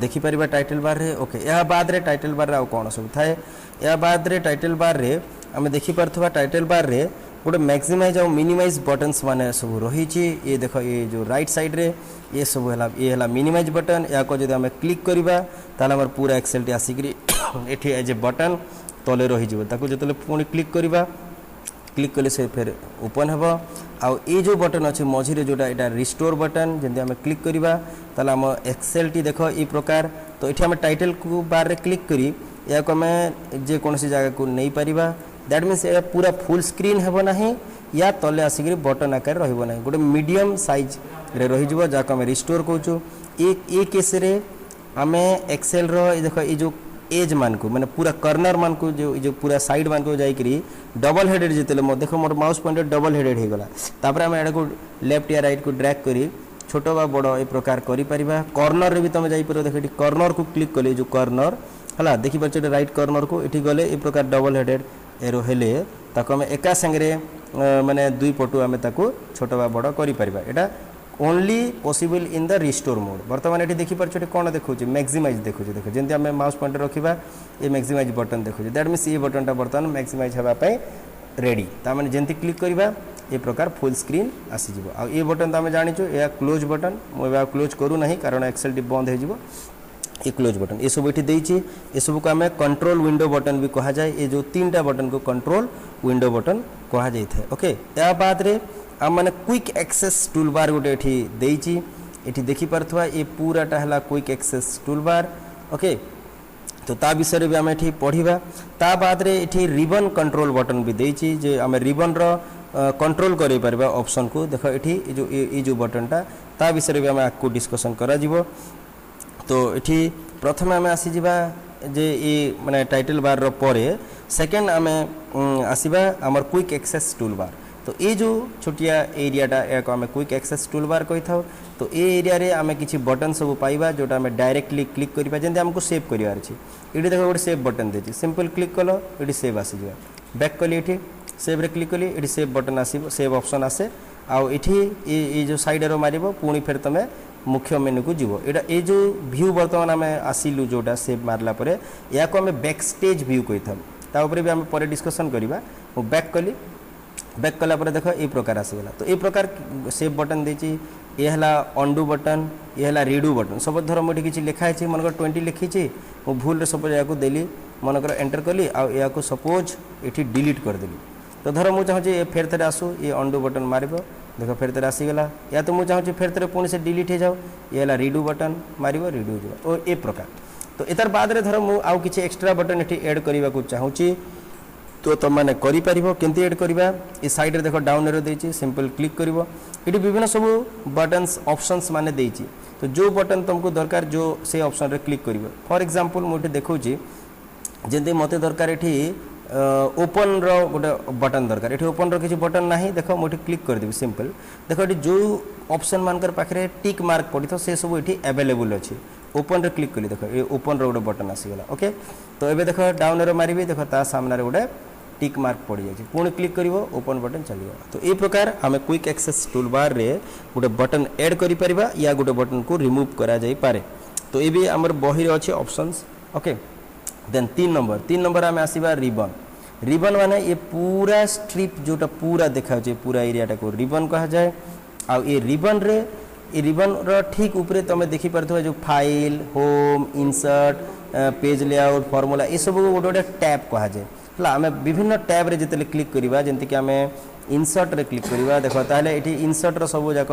देखी परिबा टाइटल बार रे। ओके या बाद रे टाइटल बार रे आउ कोन सब थाए या बाद रे टाइटल बार रे आम देखी पार्थवा टाइटल बार रे गोटे मैक्सिमाइज और मिनिमाइज बटन्स माने सब रही। ये देखो ये जो राइट साइड रे ये सब है मिनिमाइज बटन या को जब आम क्लिक करवा ताले हमर पूरा एक्सेल टी आसिक एठी एज ए बटन तले रही ताको जो पुणी क्लिक करवा क्लिक कले से फिर ओपन हेबो। आउ ये जो बटन अच्छे मझिरे जोटा यहाँ रिस्टोर बटन जमी आम क्लिक करवा ताले आम एक्सेल टी देख ये प्रकार। तो ये आम टाइटल को बार रे क्लिक करी या को आम जेकोसी जगह को नहीं पारिबा। दैट मीन्स ये पूरा फुल स्क्रीन हेबो नहीं या तले आसिक बटन आकार रहिबो नहीं गोटे मीडियम साइज रे रही जिवो जाको आम रिस्टोर कहूँ। ए केस रे आम एक्सेल रो देखो ये जो एज मान को माने पूरा कर्नर मान को जो पूरा साइड मान को जाइकरी डबल हेडेड जिते देखो मोर माउस पॉइंटर डबल हेडेड हो गला। तापर आम एडा को लेफ्ट या राइट को ड्रैग करी छोट बा बड़ ए प्रकार करि परिबा। कॉर्नर रे भी तुम जाई पर देखो कॉर्नर को क्लिक कले जो कॉर्नर हला देखि पाछ राइट कॉर्नर को एठी गले ए प्रकार डबल हेडेड एरो हेले ताको आम एका संगे माने दुई पटु आम ताको छोट बा बड़ करि परिबा। एटा only possible in the restore mode बर्तमान ये देखिपार कौन देखो मैक्सिमाइज देखो देख जमी आम माउस पॉइंटर रखा ये मैक्सिमाइज बटन देखो दैट मीन्स ये बटनटा बर्तमान मैक्सिमाइज होगापी रेडी ताने जमी क्लिक करवा ये प्रकार फुल स्क्रीन आसीज आ ये बटन तो आम जाचु यह क्लोज बटन मुझे क्लोज करूना कारण एक्सेल टी बंद हो ये क्लोज बटन ये सब ये ये सब को आम कंट्रोल विंडो बटन भी कह जाए ये जो 3टा बटन को कंट्रोल विंडो बटन कह जाए ओके या बाद रे आम मैंने क्विक एक्सेस टूल बार गोटे ये देखी पार्थवा ये पूराटा है quick access tool bar okay तो ता विषय भी आम ये पढ़ा ता बाद रे ये रिबन कंट्रोल बटन भी देची जे आम रिबन रो कंट्रोल करें पारिबा ऑप्शन को देख ये जो बटनटा ता विषय भी आम आपको डिस्कसन करा जीवो तो ये प्रथम आम आसीजा जे ये माने टाइटल बार रो परे सेकेंड आम आसवा आमर क्विक एक्सेस टूल बार तो ये जो छोटिया एरियाटा या आम क्विक एक्सेस टूल बार कही था तो ये एरिया रे आम किसी बटन सब पाइबा जोटा आम डायरेक्टली क्लिक करिबा जेंति हमको सेव करिवार अछि इडी देखो गोटे सेव बटन देछि सिंपल क्लिक कलो इडी सेव आसी जा बैक कली इठी सेव रे क्लिक कली इडी सेव बटन आसीबो सेव ऑप्शन आसे आउ इठी ये जो साइड रो मारिबो पुणी फिर तमे मुख्य मेनू को जीव एटा ये जो व्यू बर्तमान आम आसिलु जोटा सेव मारला परे या को आम बैक स्टेज व्यू कही था ता ऊपर भी आम पर डिस्कसन करवा मु बैक कली बैक कला पर देख ये प्रकार आसीगला तो ये प्रकार सेव बटन देची ये है अंडू बटन ये है रिडू बटन सब धर मुझे किसी लिखाई मनकर 20 लिखी मु भूल सपोज या देली मनकर एंटर कली आ सपोज ये डिलीट करदेली तो धर मुझे चाहूँ फेर थे आसू ये अंडू बटन मार देख फेर थे आसीगला या तो मुझे चाहूँ फेर थे पुणी से डिलीट हो जाओ ये है रिडू बटन मार रिडू हो और ये प्रकार तो इतार बाद रे धर मु आउ किसी एक्स्ट्रा बटन ये ऐड करने को चाहूँगी तो तुम मैंने केमती ऐड करवा ये साइड रे देखो डाउन एरो देछि सिंपल क्लिक करिवो इटी विभिन्न सब बटन्स ऑप्शंस माने देछि तो जो बटन तुमको दरकार जो से ऑप्शन रे क्लिक करिवो फॉर एग्जांपल मुझे देखौछि जेंते मते दरकार एठी ओपन रो गोटे बटन दरकार एठी ओपन रो किछि बटन नाही देखो मुझे क्लिक कर देबी सिंपल देखो एठी जो ऑप्शन मानकर पाखरे टिक मार्क पड़ी तो से सब एठी अवेलेबल अछि ओपन रे क्लिक कली देखो ये ओपन रो गोटे बटन आसीगला ओके तो एबे देखो डाउन एरो मारिबी देखो ता सामने रे गोटे टिक मार्क पड़ जाए पुणी क्लिक करिवो ओपन बटन चलिए तो ये प्रकार आम क्विक एक्सेस टूल बार रे गोटे बटन ऐड करि परिबा या गोटे बटन को रिमूव करा जाई पारे तो ये भी आमर बही रे अछि ऑप्शंस ओके देन 3 नंबर आम आसीबा रिबन रिबन माने ये पूरा स्ट्रिप जोटा पूरा देखा छै पूरा एरियाटा को रिबन कहा जाए आ ये रिबन रे ये रिबन रो ठीक ऊपर तुम देखि परथो जो file home insert page layout formula ये सब गोटे गोटे टैब कहा जाए आम विभिन्न टैब रे जिते क्लिक करवा जमती कि आम इंसर्ट रे क्लिक करवा देख ताले ये इंसर्ट रो सब जाक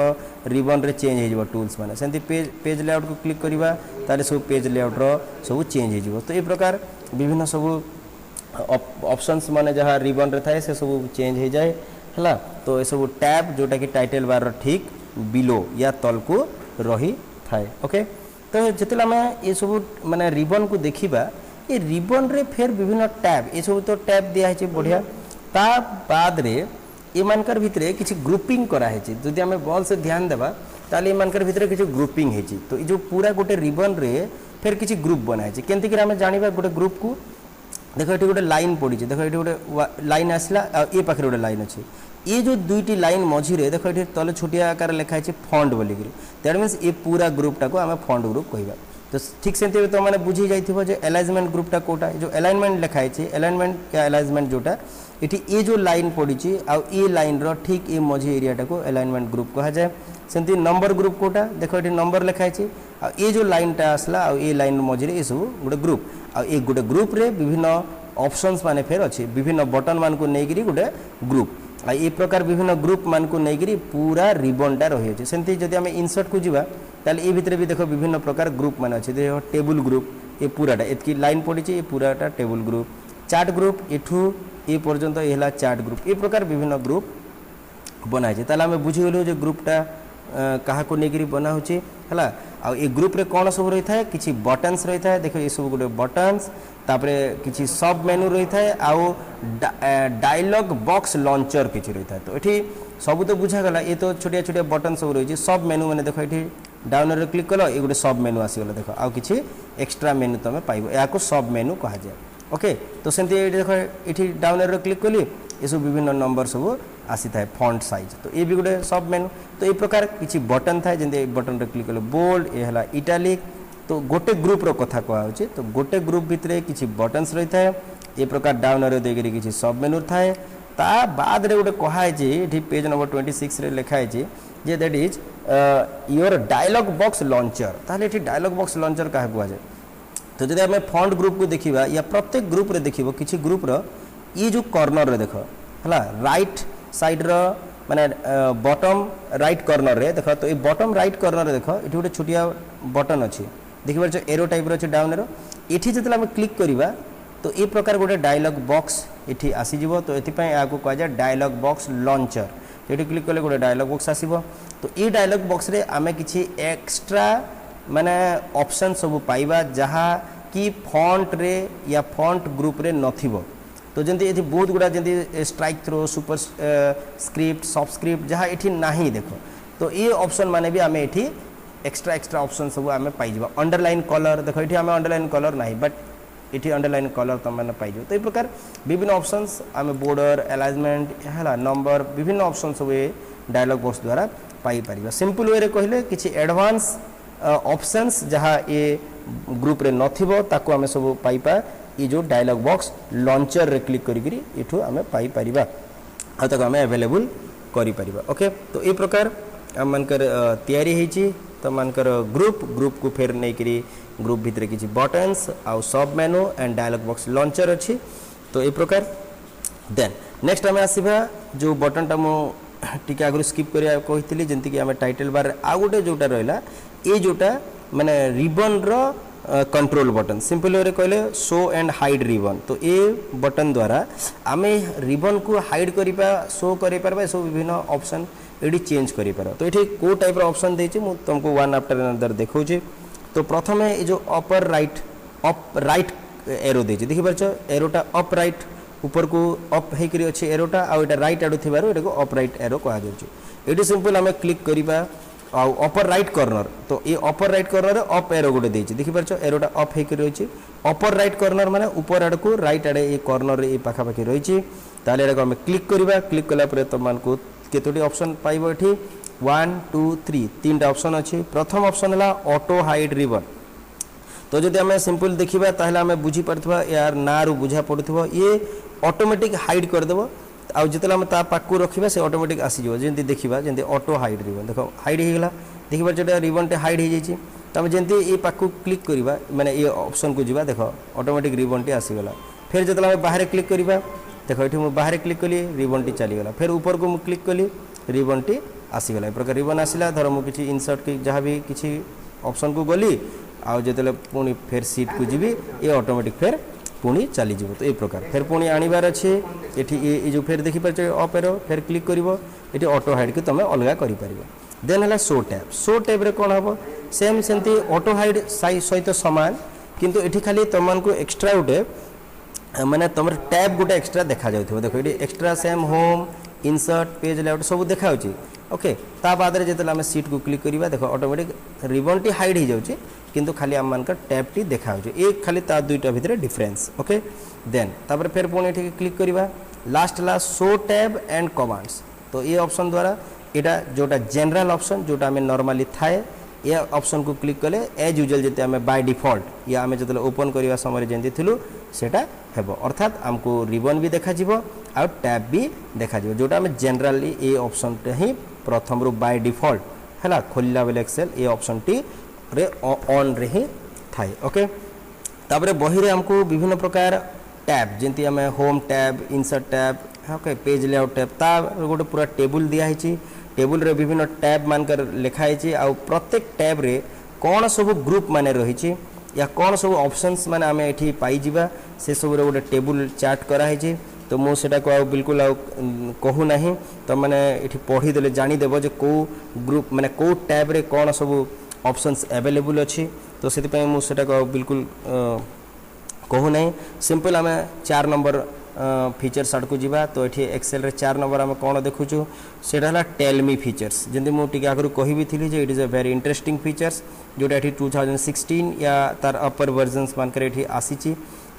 रिबन रे चेंज हो टूल्स माने सेमती पेज लेआउट को क्लिक करवा ताले सब पेज लेआउट रो सब चेंज हो तो ये प्रकार विभिन्न सब ऑप्शंस माने जहाँ रिबन रे थाए से सब चेंज हो जाए है तो ये सब टैब जोटा कि टाइटल बार ठीक बिलो या तल को रही थाए ओके तो जिते आम ये सब माने रिबन को देखा ये रिबन रे फिर विभिन्न टैब ये सब तो टैब दिखाई बढ़िया ता बाद रे ये मानकर भितरे किसी ग्रुपिंग कराई जदि आम बल से ध्यान देवा ताले ये मानकर भितरे किसी ग्रुपिंग होती तो ये जो पूरा गोटे रिबन रे फिर किसी ग्रुप बनाई केमती आम जाना गोटे ग्रुप को देख ये गोटे लाइन पड़ी देख ये गोटे लाइन आसला ये पाखे गोटे लाइन अच्छे ये जो दुईटी लाइन मझीरे देख ये तले छोटिया आकार लिखाई फंड बोलिकी दैट मीन्स ये पूरा ग्रुपटा को आम फंड ग्रुप कहवा तो ठीक से तो मैंने बुझी जाइए अलाइनमेंट ग्रुपटा कोटा जो अलाइनमेंट लिखाई अलाइनमेंट या अलाइनमेंट जोटा ये जो लाइन पड़ी ये लाइन रो ठीक ये मझी एरियाटा को अलाइनमेंट ग्रुप कहा जाए सेमती नंबर ग्रुप कोटा देखो ये नंबर लिखाई ये जो लाइनटा आसला ये लाइन मझे ये सब गोटे ग्रुप ये गोटे ग्रुप रे विभिन्न ऑप्शंस माने फेर अच्छे विभिन्न बटन मान को लेकिन गोटे ग्रुप ये प्रकार विभिन्न ग्रुप मान को लेकिन पूरा रिबनटा रही है सेमती जदि आम इनसर्ट को जीवा ताले ये भितर भी देखो विभिन्न प्रकार ग्रुप मान अच्छे देखो टेबुल ग्रुप ये पूराटा एतकी लाइन पड़ी ये पूराटा टेबुल ग्रुप चार्ट ग्रुप एठू ये पर्यंत ये चार्ट ग्रुप ये प्रकार विभिन्न ग्रुप बनाई ताले आम बुझीगलु जो ग्रुपटा क्या को लेकिन बना होची है ये ग्रुप रे कौन सब रही है किसी बटन्स रही है देखो ये सब गोटे बटन्स तापरे किसी सब मेनू रही है आउ डायलॉग बॉक्स लॉन्चर किसी रही है तो ये सब तो बुझागला ये तो छोटिया छोटिया बटन सब रही है सब मेनू मैंने देखो ये डाउन रे क्लिक कल ये गोटे सब मेनू आसीगला देखो आउ किसी एक्स्ट्रा मेनू तुम पाइब या सब मेनू कहा जाए ओके तो सेमती देखो ये डाउन रे क्लिक कली ये सब विभिन्न नंबर सब आसी थाए फॉन्ट साइज तो ये भी गोटे सब मेनू तो ये प्रकार किसी बटन थाए जैसे बटन रे क्लिक कले बोल्ड ये है इटालिक तो गोटे ग्रुप रो कथा कहूँ तो गोटे ग्रुप भितर किसी बटन्स रही थाए ये प्रकार डाउन एरो देकरी किसी सब मेनू थाए ता बाद रे गोटे कहाई पेज नंबर 26 रे लिखाई जे that is your dialog box launcher ताहले एठी डायलॉग बॉक्स लॉन्चर क्या हुआ जाए तो जब आम फॉन्ट ग्रुप को देखा या प्रत्येक ग्रुप रे देखिबो किछि ग्रुप रो ये जो कॉर्नर रे देख है राइट साइड रो माने बॉटम राइट कॉर्नर रे देख तो ये बॉटम राइट कॉर्नर रे देख ये गोटे छोटिया बटन अच्छी देखिए एरो टाइप रो डाउन एरो ये जो आम क्लिक करवा तो ये प्रकार गोटे डायलॉग बॉक्स ये आसीज तो ये कह जाए डायलॉग बॉक्स लॉन्चर तो ये क्लिक कले गोटे डायलॉग बॉक्स आसीबो तो ये डायलॉग बॉक्स रे आमे किछि एक्स्ट्रा माने ऑप्शन सब पाइबा जहाँ कि फॉन्ट रे या फॉन्ट ग्रुप रे नथिबो तो जंती ये बहुत गुड़ा जंती स्ट्राइक थ्रो सुपर स्क्रिप्ट सबस्क्रिप्ट जहाँ ये नहीं देखो तो ये ऑप्शन माने भी आमे ये एक्स्ट्रा ऑप्शन सब आमे पाइबा अंडरलाइन कलर देखो ये आमे अंडरलाइन कलर नहीं बट ये अंडरलाइन कलर तुम मैंने पाइज तो ये प्रकार विभिन्न ऑप्शंस आम बॉर्डर अलाइनमेंट है नंबर विभिन्न ऑप्शन सब ये डायलॉग बॉक्स द्वारा पाई परिबा सिंपल वे कहिले किछि एडवांस ऑप्शंस जहाँ ये ग्रुप रे नथिबो ताको आमे सब पाइपा ये जो डायलॉग बॉक्स लॉन्चर रे क्लिक करी इठू आमे पाई परिबा आ ताको आमे अवेलेबल करि परिबा ओके तो ये प्रकार आम मानकर तैयारी हेची तो मानकर ग्रुप को फेर नहीं करी ग्रुप भितर किसी बटन्स आउ सब menu and dialog box launcher अच्छी तो ये प्रकार देन नेक्स्ट आम आसवा जो बटनटा मुझे आगु स्किप करा कही जमीक आम टाइटल बार आउ गोटे जोटा रहा ये जोटा माने रिबन रो कंट्रोल बटन सिंपल वे कहले शो एंड हाइड रिबन तो ये बटन द्वारा आम रिबन को हाइड करिपा शो करि परबा सब विभिन्न ऑप्शन ये चेंज करि पार तो ये को टाइप ऑप्शन देछि मु तुमको वन आफ्टर अनदर देखौछि तो प्रथम ये जो अपर राइट एरो देछि देखि परछ एरोटा अप राइट ऊपर को अप हेकरी अछि एरोटा आ एटा राइट आडु थिबारो एटा को अप राइट एरो कहा जाउछि एटी सिंपल आमे क्लिक करिबा आ अपर राइट कॉर्नर तो ये upper right corner up arrow गोटे देछि देखि परछ एरोटा अप हेकरी रहिछि अपर राइट कॉर्नर माने ऊपर आड़ को राइट आड़े ये कॉर्नर रे ये पाखा पाखी रहिछि ताले एटा को आमे क्लिक करिबा क्लिक कला परे तमान को केतोटी ऑप्शन पाइबो एठी 1 2 3 तीनटा ऑप्शन अच्छी प्रथम ऑप्शन है ऑटो हाइड रिबन तो जब आम सिंपल देखा ताहले आम बुझी पार्थिबा यार ना रु बुझा पड़ुथिबो ये ऑटोमेटिक हाइड करदेव आउ जिते आम ता पाकू रखा से ऑटोमेटिक आसीज जमी देखा जमी ऑटो हाइड रिबन देख हाइड होगा देखिए जो रिबन टे हाइड हो जाए तो आम जमी ये पाकू क्लिक करवा माने ये ऑप्शन को जीवा देख ऑटोमेटिक रिबन टे आसीगला फिर जो आम बाहर क्लिक करवा देख ये मुझे बाहर क्लिक कली रिबन टी चलीगला फिर ऊपर को मुझे क्लिक कली रिबन टी आसीगला प्रकार रिबन आसला धर मुझे इनसर्ट की जहाँ भी किसी ऑप्शन को गली आउ जो पुणी फिर सीट को जीवी ये ऑटोमेटिक फिर पुणी चलीज तो ये प्रकार फिर पुणी आणबार अच्छे ये जो फिर देखिपारे अप एरो फिर क्लिक कर ये ऑटो हाइड को तुम अलग कर देन है शो टैब रे कौन हम सेम सेमती ऑटो हाइड सहित सामान किंतु ये खाली तुमको एक्सट्रा गोटे माने तुम टैब गोटे एक्सट्रा देखा जाउथबो देखो ये extra same home insert page layout सब देखा ओके ता बाद रे जेतले आमे सीट को क्लिक करिबा देखो ऑटोमेटिक रिबन टी हाइड हो जाउची किंतु खाली आम मान टैब टी देखा होउची एक खाली ता दुईटा भितर डिफरेंस ओके देन तापर फिर पुणी एठी क्लिक करिबा last show tab and commands तो ये ऑप्शन द्वारा एटा जोटा जनरल ऑप्शन जोटा आमे नॉर्मली थाए ये ऑप्शन को क्लिक कले एज यूजुअल जते आमे बाय डिफॉल्ट या आमे जते ओपन करिवा समय जेंति थिलु सेटा हेबो अर्थात हमको रिबन भी देखा जिवो आ टैब भी देखा जिवो जोटा आमे जनरली ये ऑप्शन टे ही प्रथम रो बाय डिफॉल्ट हैला खोलला बेले एक्सेल ये ऑप्शन टी रे ऑन रे ही थाए ओके तापरे बही रे हमको विभिन्न प्रकार टैब जेंति आमे home tab insert tab okay page layout tab ता गोटे पूरा टेबल दिया हिची टेबल रे विभिन्न टैब मानकर लिखाई छी आ प्रत्येक टैब रे कौन सब ग्रुप माने रही छी या कौन सब ऑप्शंस माने आमे एठी पाई जिबा से सब रे गोटे टेबल चार्ट करा है छी तो मो सेटा को आ बिल्कुल आ कहू नहीं तो माने एठी पढ़ी देले जानी देबो जे को ग्रुप माने को टैब रे कौन सब ऑप्शंस अवेलेबल अच्छी तो से मो सेटा को बिल्कुल कहू नहीं सिंपल आमे 4 नंबर फीचर साइड को जीवा तो ये एक्सेल रे 4 नंबर आम कौन देखुचु सेटा टेल मी फीचर्स जमी मुझे आगु कहि थी it is a very interesting features जोटा ये 2016 या तार अपर वर्जन्स मानकर ये आसी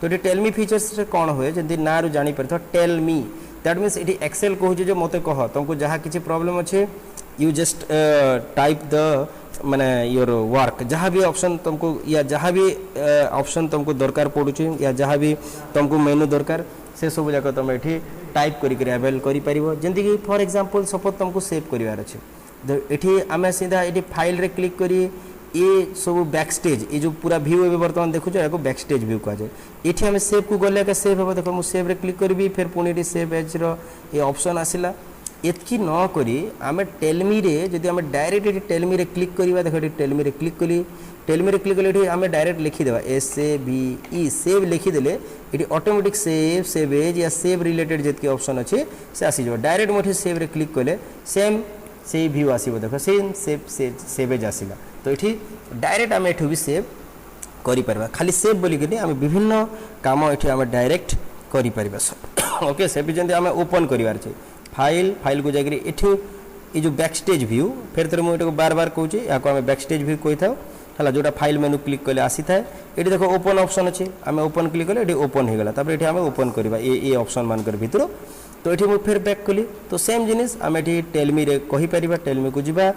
तो ये टेल मी फीचर्स रे कौन हुए जमी ना रु जानी पार टेल मी दैट मीन्स ये एक्सेल कहूँ जो मत कह तुमको जहाँ किसी प्रॉब्लम अच्छे यू जस्ट टाइप द माने योर वर्क जहाँ भी ऑप्शन तुमको या जहाँ भी ऑप्शन तुमको दरकार पड़ुची या जहाँ भी तुमको मेनू दरकार से सब जाक तुम ये टाइप करी अवेल कर जमीक फॉर एग्जांपल सपोज तुमको सेव करार अच्छे ये आम सीधा ये फाइल रे क्लिक करी ये सब बैकस्टेज ये जो पूरा व्यू ए बर्तमान देखुच या बैकस्टेज व्यू कहुए ये आम सेव को गले सेव हे देख मुझे सेव रे क्लिक करी फिर पुणी सेव एज ये ऑप्शन आसला एतकी न करी आम टेलमी रे जदि आम डायरेक्ट ये टेलमी रे क्लिक करवा देख ये टेलमी रे क्लिक कली टेलमी रे क्लिक कले आम डायरेक्ट लिखिदेवा SAVE सेव लिखिदेले ये ऑटोमेटिक सेव एज या सेव रिलेटेड जितकी ऑप्शन अच्छे से आसीज डायरेक्ट मुझे सेव रे क्लिक कले सेम से व्यू आसो देख सेम सेव एज आसला तो ये डायरेक्ट आम एठू भी सेव करिपरिबा खाली सेव बोलिक आम विभिन्न काम ये आम डायरेक्ट करिपरिबा ओके से भी जंती आम ओपन करिवार छै फाइल को जाकरी एठू ये जो बैकस्टेज व्यू फिर थोड़े मुझे बार बार कहूँ या आम बैकस्टेज व्यू कही था है जोटा फाइल मेनू क्लिक कले आसी था ये देख ओपन ऑप्शन अच्छे आम ओपन क्लिक कले ये ओपन हो गला ये आम ओपन करवा ये ऑप्शन मान भर तो ये मुझे फिर बैक कली तो सेम जिनिस आम ये टेलमी रे कहीपर टेलमी को जीवा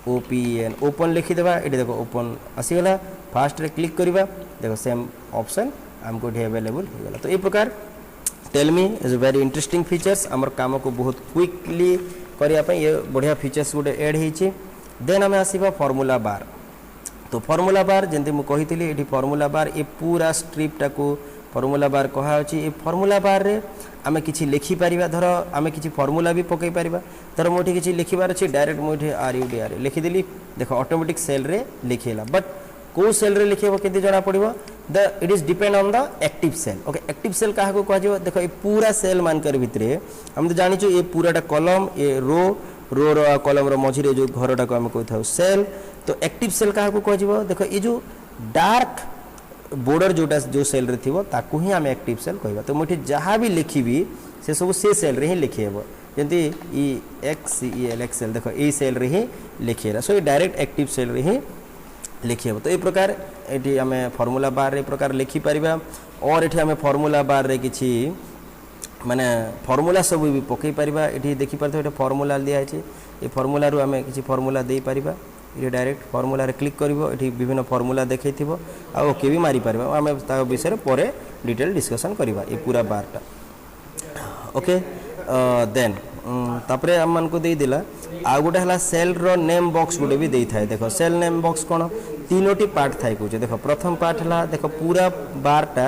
OPN ओपन लिखिदेवा ये देख ओपन आसीगला फास्ट रे क्लिक करवा देख सेम ऑप्शन आमको ये अवेलेबल हो गला तो ये प्रकार tell me is a very interesting features आमर काम को बहुत क्विकली करने ये बढ़िया फीचर्स गोटे एड होती देन आम आसवा फॉर्मूला बार तो फॉर्मूला बार जमी मुझे कही ये फॉर्मूला बार ये पूरा स्ट्रिप्टा को फॉर्मूला बार कहुच्छी ये फॉर्मूला बार रे आम कि लिखिपर धर आम कि फॉर्मूला भी पकई पार धर मुझे किसी लिखार अच्छे डायरेक्ट मुझे RUDR लिखिदेली देख ऑटोमेटिक सेल रे लिखेला बट कौ सेल रे लिखेब के जना पड़ो the it is depend on the active cell okay active cell क्या कह देख ये पूरा सेल मानकर भितर हम तो जानी ये पूराटा कलम ये रो कलम मझे जो घरटा को आम कही था सेल तो एक्टिव सेल क्या कह देख ये जो डार्क बॉर्डर जोटा जो सेल रे थिबो ताकू ही आम एक्टिव सेल कहबा तो मुझे जहाँ भी लिखी से सब से सेल रे ही लिखेब जमी EXCEL देख ये सेल रे ही लिखेला सो ये डायरेक्ट एक्टिव सेल रे ही लिखेब तो ये प्रकार ये आम फॉर्मूला बार रे प्रकार लिखिपर और ये आम फॉर्मूला बार रे किछि माने फॉर्मूला सब भी पकई पारिबा ये देखिपार ये फॉर्मूला दिखाई ये फॉर्मूला रू आम किछि फॉर्मूला दे पारिबा ये डायरेक्ट फॉर्मूला रे क्लिक करिवो ये विभिन्न फॉर्मूला देखैथिबो आ ओके भी मारी पारिबा आम ता विषय रे परे डिटेल डिस्कशन करिबा ये पूरा बारटा ओके देन तापरे आम मान को दे दिला आ गोटे हला सेल रो नेम बॉक्स गोटे भी देई थाए देखो सेल नेम बॉक्स कोन तीनोटी पार्ट थाए कहूँ देखो प्रथम पार्ट हला देखो पूरा बारटा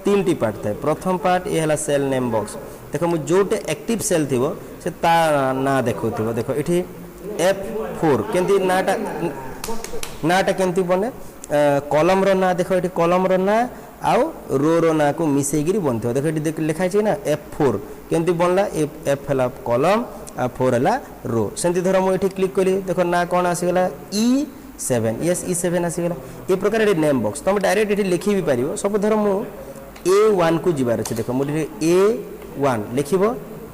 तीन पार्ट थाए प्रथम पार्ट ये हला सेल नेम बॉक्स देखो मुझे जोटे एक्टिव सेल थी से ता ना देखो देखो ये F4 केंती नाटा केंती बने कलम रो ना देखो ये कलम रो ना आउ रो ना को मिसेगिरी बनते देखो ये लिखाई ना F4 केंती बनला F है कलम आ 4 है रो सेमती धर मुझे क्लिक कली देखो ना कौन आसीगला E7 यस E7 आसीगला ये प्रकार ये नेम बॉक्स तुम डायरेक्ट ये लिखी भी पार सब धर मु A1 को जीवार अच्छे देख मुझे A1 लिखब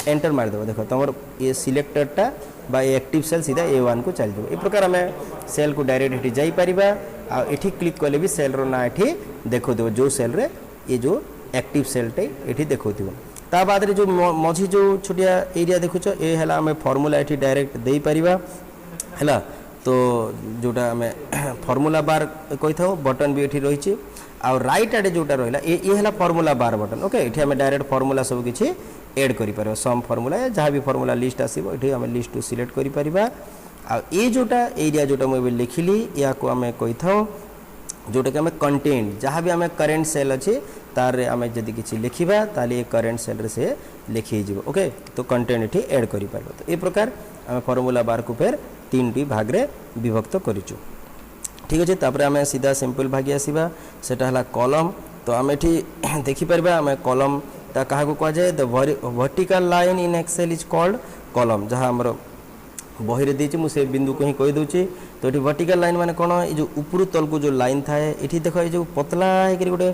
एंटर मारिदेव देख तुम ये सिलेक्टरटा बा एक्टिव सेल सीधा A1 को चल जाए ये प्रकार आम सेल को डायरेक्ट ये जापर आठी क्लिक कले भी सेल रो ना ये देखो जो सेल रे ये जो एक्टिव सेलटे ये देखो ता बाद रे जो मझी जो छोटिया एरिया देखुच ये है आम फॉर्मूला ये डायरेक्ट दे पारिबा है तो जोटा आम फॉर्मूला बार कही था बटन भी ये रही आ राइट आड़े जोटा रहा ये है फॉर्मूला बार बटन ओके ये आम डायरेक्ट फॉर्मूला सब किसी एड कर सम फॉर्मूला जहाँ भी फॉर्मूला लिस्ट आसो ये आम लिस्ट टू सिलेक्ट कर ये जोटा एरिया जोटा मुझे लिखिली या को आम कही था जोटा कि आम कंटेंट जहाँ भी आम करेन्ट सेल अच्छे तार आम जदि किसी लिखा ताल ये करेन्ट सेल रे से लिखी ओके तो कंटेंट ये एड कर तो ये प्रकार आम फॉर्मूला बार को फिर 3टी भाग रे विभक्त करूँ ठीक अच्छे तापर आम सीधा सिंपल भागी आसवा सेटा हला कलम तो आम ये देखिपर आम कलम ता क्या कहुए the vertical line in Excel is called column जहाँ आमर बही देती मुझे बिंदु को ही कहीदे तो ये वर्टिकल लाइन माने कौन ये जो ऊपर तल को जो लाइन थाए ये देख ये जो पतला है गोटे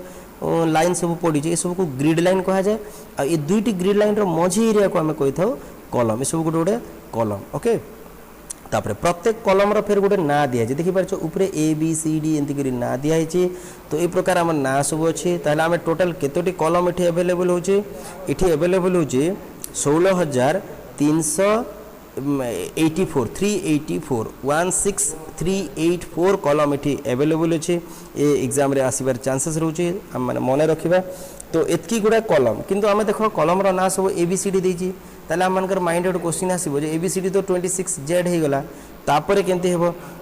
लाइन सब पड़ी ये सब को ग्रिड लाइन कहुए आ ये दुईटी ग्रिड लाइन मझी एरिया को आम कही था कलम ये सब गोटे गोटे कलम ओके तापर प्रत्येक कलम फिर गोटे ना दिखाई देखिपार ऊपर ABCD एमती ना दिखाई तो ये प्रकार आम ना सब अच्छे आम टोटाल केतोटी कलम ये अवेलेबल होचे एवेलेबल होचे 16,384 16384 कलम ये अवेलेबल अच्छे ये एग्जाम रे आसबार चांसेस रोचे मैंने मन रखा तो एतकी गुड़ा कलम किंतु आम देख कलम ना सब ABCD देती ताले आम माइंड गोटे क्वेश्चन आसो ABCD तो 26Z हो गला तापर केमती हे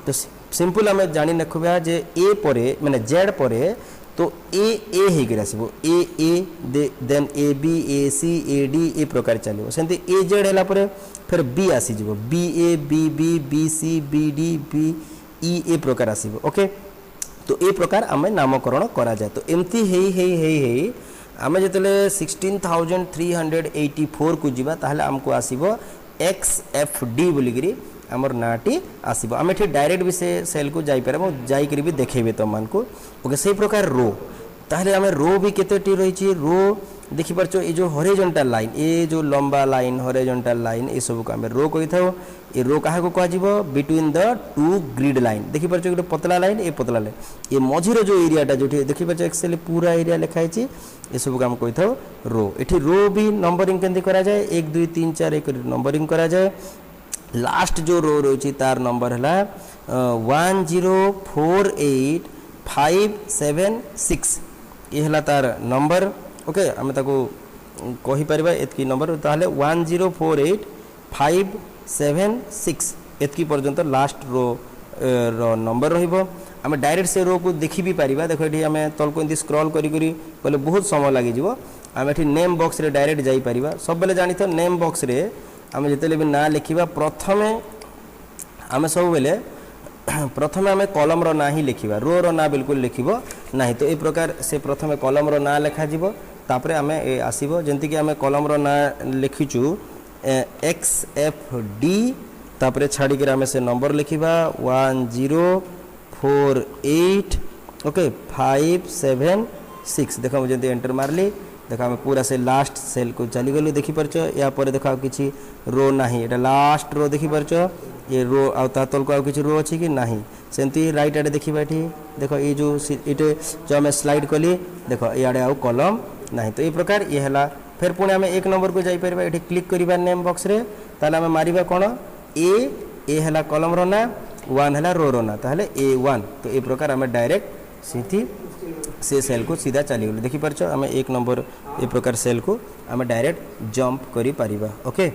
तो सिंपल आम जानी रखा जे ए परे माने जेड परे तो ए होकर आसो A then AB AC AD ए प्रकार चलो सेमती AZ है फिर B आसीज BA BB BC BD BE ए प्रकार आसो ओके तो ए प्रकार आम नामकरण करा जाए तो एमती आम जो 16,384 को जीवा ताहले आमको आसीबो XFD बोलिकी आमर नाटी आसीबो आम एठी डायरेक्ट भी से सेल को जाई पारे जाइकरी भी देखेबे तो मान को ओके सही प्रकार रो ताहले आम रो भी केतेटी रही रो देखि परछो ए जो हॉरिजॉन्टल लाइन ए जो लंबा लाइन हॉरिजॉन्टल लाइन ए सब को आम रो कहि थाओ ए रो काहा को कह जीवो between the two grid line देखि परछो गोटे पतला लाइन ए पतला लाइन ए मझिरो जो एरियाटा जो देखि परछो एक्सेल पूरा एरिया लिखा है ये सब को आम कहि थाओ रो एठी रो भी नंबरिंग केंति करा जाए 1 2 3 4 एक नंबरिंग करा जाए लास्ट जो रो रही तार नंबर है 1048576 ये है तार नंबर ओके आम ताको कहि परिबा एतकी नंबर ताहले 1048576 एतकी पर्यंत लास्ट रो नंबर रहिबो आम डायरेक्ट से रो को देखि भी परिबा देखो एठी आम तल को एंती स्क्रॉल करी करी कहले बहुत समय लागि जिवो आम एठी नेम बॉक्स रे डायरेक्ट जाई परिबा सब बेले जानि तो नेम बॉक्स रे आम जिते भी ना लिखा प्रथमे आम सब बेले प्रथमे आम कलम रो ना ही लिखा रो रो ना बिल्कुल लिखब ना तो ये प्रकार से प्रथमे कलम रो ना लिखा तापर आम आसब जमीक आम कलम रो ना लिखिचु XFD तापर छाड़िक आम से नंबर लिखा 1048 ओके 576 देख मुझे एंटर मारली देखा आम पूरा से लास्ट सेल को चली गलु देखि परछ या पर देखा किसी रो नाही एटा लास्ट रो देखि परछ ये रो आ तल को आ किसी रो अछि कि नाही सेंती राइट आडे देखिबा एठी देखो ये जो इटे जो आम स्लाइड कली देखो इआडे आउ कलम नाही तो ये प्रकार ये हला फिर पुणे आम एक नंबर को जाई परबा एठी क्लिक करिबा नेम बॉक्स रे ताले आम मारिबा कोन ए हला कलम रो ना 1 हला रो ना ताले A1 तो ये प्रकार आम डायरेक्ट सीधी से सेल को सीधा चली गलु देखि परछ आम एक नंबर ए प्रकार सेल को आम डायरेक्ट जंप करि परिबा ओके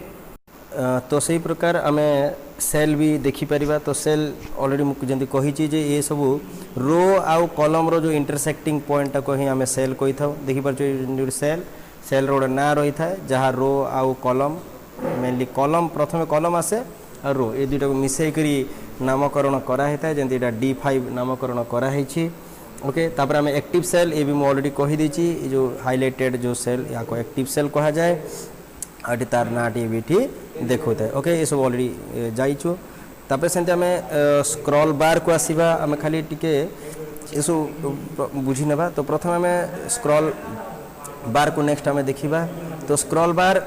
तो सही प्रकार आम सेल भी देखि परिबा तो सेल ऑलरेडी मुझे जंती कहि छी जे ये सब रो आउ कलम रो जो इंटरसेक्टिंग पॉइंट को ही आम सेल कहि थाउ देखि परछ सेल रो ना रही था जहाँ रो आउ कलम मेनली कलम प्रथमे कलम आसे और रो ये दुटा को मिसई करी नामकरण करा हेता जंती D5 नामकरण करा हेछि ओके तापर आम एक्टिव सेल ये भी मुझे ऑलरेडी कही देछि जो हाइलाइटेड जो सेल या को एक्टिव सेल कहा जाए आटी तार नाटी भी देखो ओके ये सब ऑलरेडी जाइछु तापर सेंते आम स्क्रॉल बार को आसीबा आम खाली टिके ये सब बुझी नेबा तो प्रथम आम स्क्रॉल बार को नेक्स्ट आम देखिबा तो स्क्रॉल बार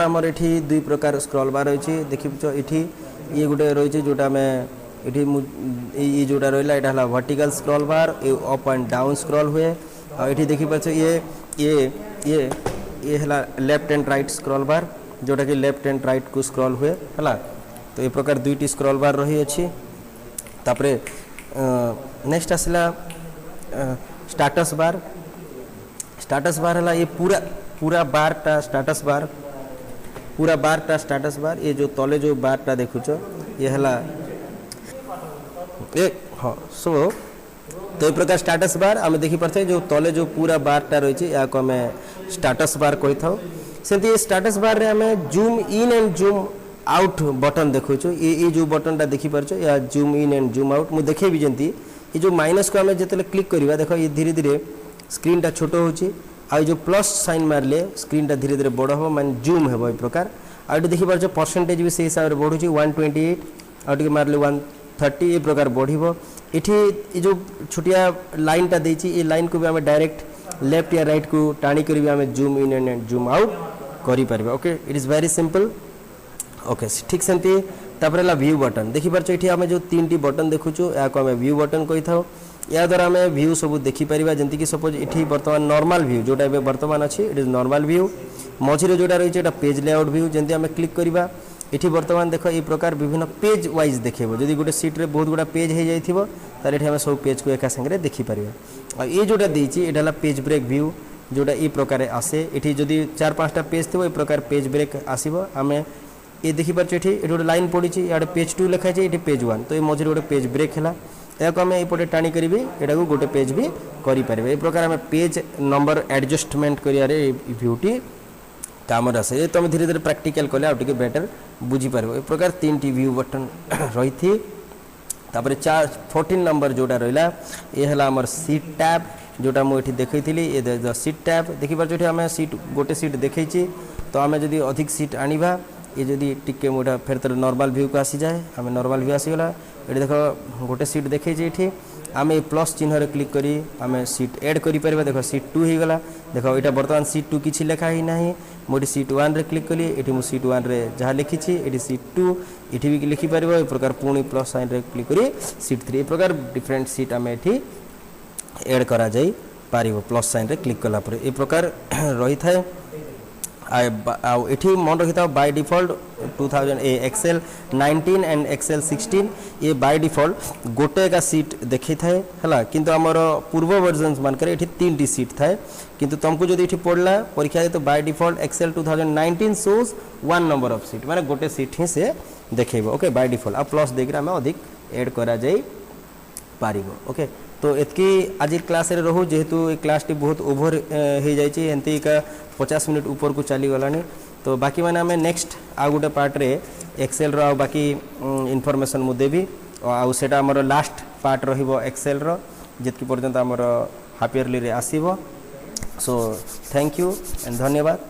आमर एठी दुई प्रकार स्क्रॉल बार रही देखियो एठी ये गोटे रही जोटा में ये जोटा रहा यहाँ vertical scroll bar up and down scroll हुए और ये देखि पाछ ये है लेफ्ट एंड राइट स्क्रॉल बार जोटा कि लेफ्ट एंड राइट को स्क्रॉल हुए है तो ये प्रकार दुईटी स्क्रॉल बार रही अच्छी तापरे नेक्स्ट आसला स्टाटस बार है ये पूरा बारटा स्टाटस बार ये जो तले जो बारटा देखुच ये है हाँ सो तो ये प्रकार स्टाटस बार आम देखी पारे जो तले जो पूरा बारटा रही है आम स्टाटस बार कही था सेमती स्टाटस बार रे आम zoom in and zoom out button देखुचु ये जो बटनटा देखी पारछ या zoom in and zoom out मुझे देखेबी जंती ये जो माइनस को आम जिते क्लिक करवा देख ये धीरे धीरे स्क्रीनटा छोट होची आ जो प्लस साइन मारले स्क्रीनटा धीरे धीरे बड़ हम माने जूम हे ये प्रकार आ देखि पारछ परसेंटेज भी से हिसाब से बढ़ुची 128 आ मारले 130 ये प्रकार बढ़िबो इठी ये जो छोटिया लाइनटा देछि ये लाइन को भी आम डायरेक्ट लेफ्ट या राइट को टाणी करी आम zoom in and zoom out करि परबा okay it is very simple okay ठीक सेमती तापर व्यू बटन देखि पारछ एठी आम जो तीन टी बटन देखुछु या को आम व्यू बटन कहि थाओ या द्वारा आम व्यू सब देखिपर जमीक सपोज ये बर्तमान नॉर्मल व्यू जोटा बर्तमान अच्छी इट इज नॉर्मल व्यू मझे जोटा रही है पेज लेआउट व्यू जमी आम क्लिक करवा ये बर्तमान देख ये प्रकार विभिन्न पेज वाइज देखेब जदि गोटे सीट्रे बहुत गुड़ा पेज हो जाए ये सब पेज को एका संगे देखिपर और ये जोटा देती है पेज ब्रेक व्यू जोटा ये प्रकार आसे ये जदि 4-5टा पेज थो ये प्रकार पेज ब्रेक आसो आम ये देखिपार ये गोटे लाइन पड़ी इे पेज 2 लिखाई ये पेज 1 तो ये मझे गोटे पेज ब्रेक है या आम ये टाणी करी यहाँ गोटे पेज भी करें ये प्रकार आम पेज नंबर एडजस्टमेंट कर भ्यूटी काम आसे ये तुम धीरे धीरे प्रैक्टिकल कले आउे बेटर बुझीपार ये प्रकार 3टी व्यू बटन रही थी 14 नंबर जोटा रहा ये है आमर सीट टैब जोटा मुझे देखी थी ये सीट टैब देखिपार आम सीट गोटे सीट देखी तो आम जदि अधिक सीट आनिबा ये जदि टिके मोटा फेर तर नॉर्मल व्यू को आसी जाए आम नॉर्मल व्यू आसीगला ये देख गोटे सीट देखी ये आम ये प्लस चिन्ह क्लिक करी आम सीट ऐड करें देख सीट 2 होगला देख यहाँ बर्तमान सीट 2 किसी लिखा ही ना मुझे सीट 1 रे क्लिक कली ये मुझे सीट 1 रे जहाँ लिखी ये सीट 2 ये भी लिखिपर ये प्रकार पुणी प्लस साइन रे क्लिक करी सीट 3 ये प्रकार डिफरेंट सीट आम ये ऐड करा जाई पारिबो प्लस साइन रे क्लिक कला पर ये प्रकार रही थाए ये मन रखी था by default 2000 Excel 19 and Excel 16 ये बाय डिफॉल्ट गोटे का सीट देखी थाए है किंतु आमर पूर्व वर्जन मानकर ये 3टी सीट थाए किंतु तुमको जो ये पढ़ला परीक्षा तो by default Excel 2019 shows 1 number of sheet माने गोटे सीट ही से देखेबो ओके बाय डिफॉल्ट आ प्लस देकर आम अधिक ऐड करा जाई पारिबो ओके तो एतकी आज क्लास रे रहू जेहेतु ये क्लास टी बहुत ओभर हो जाइए एमती का 50 मिनट ऊपर को चली गलानी तो बाकी मैंने आम नेक्स्ट आ गोटे पार्ट रे एक्सेल रो बाकी इनफॉरमेशन मु देबी आउ सेटा हमर लास्ट पार्ट रहिबो एक्सेल रो जितकी पर्यंत हमर हाफ ईयरली रे आसीबो सो थैंक यू एंड धन्यवाद।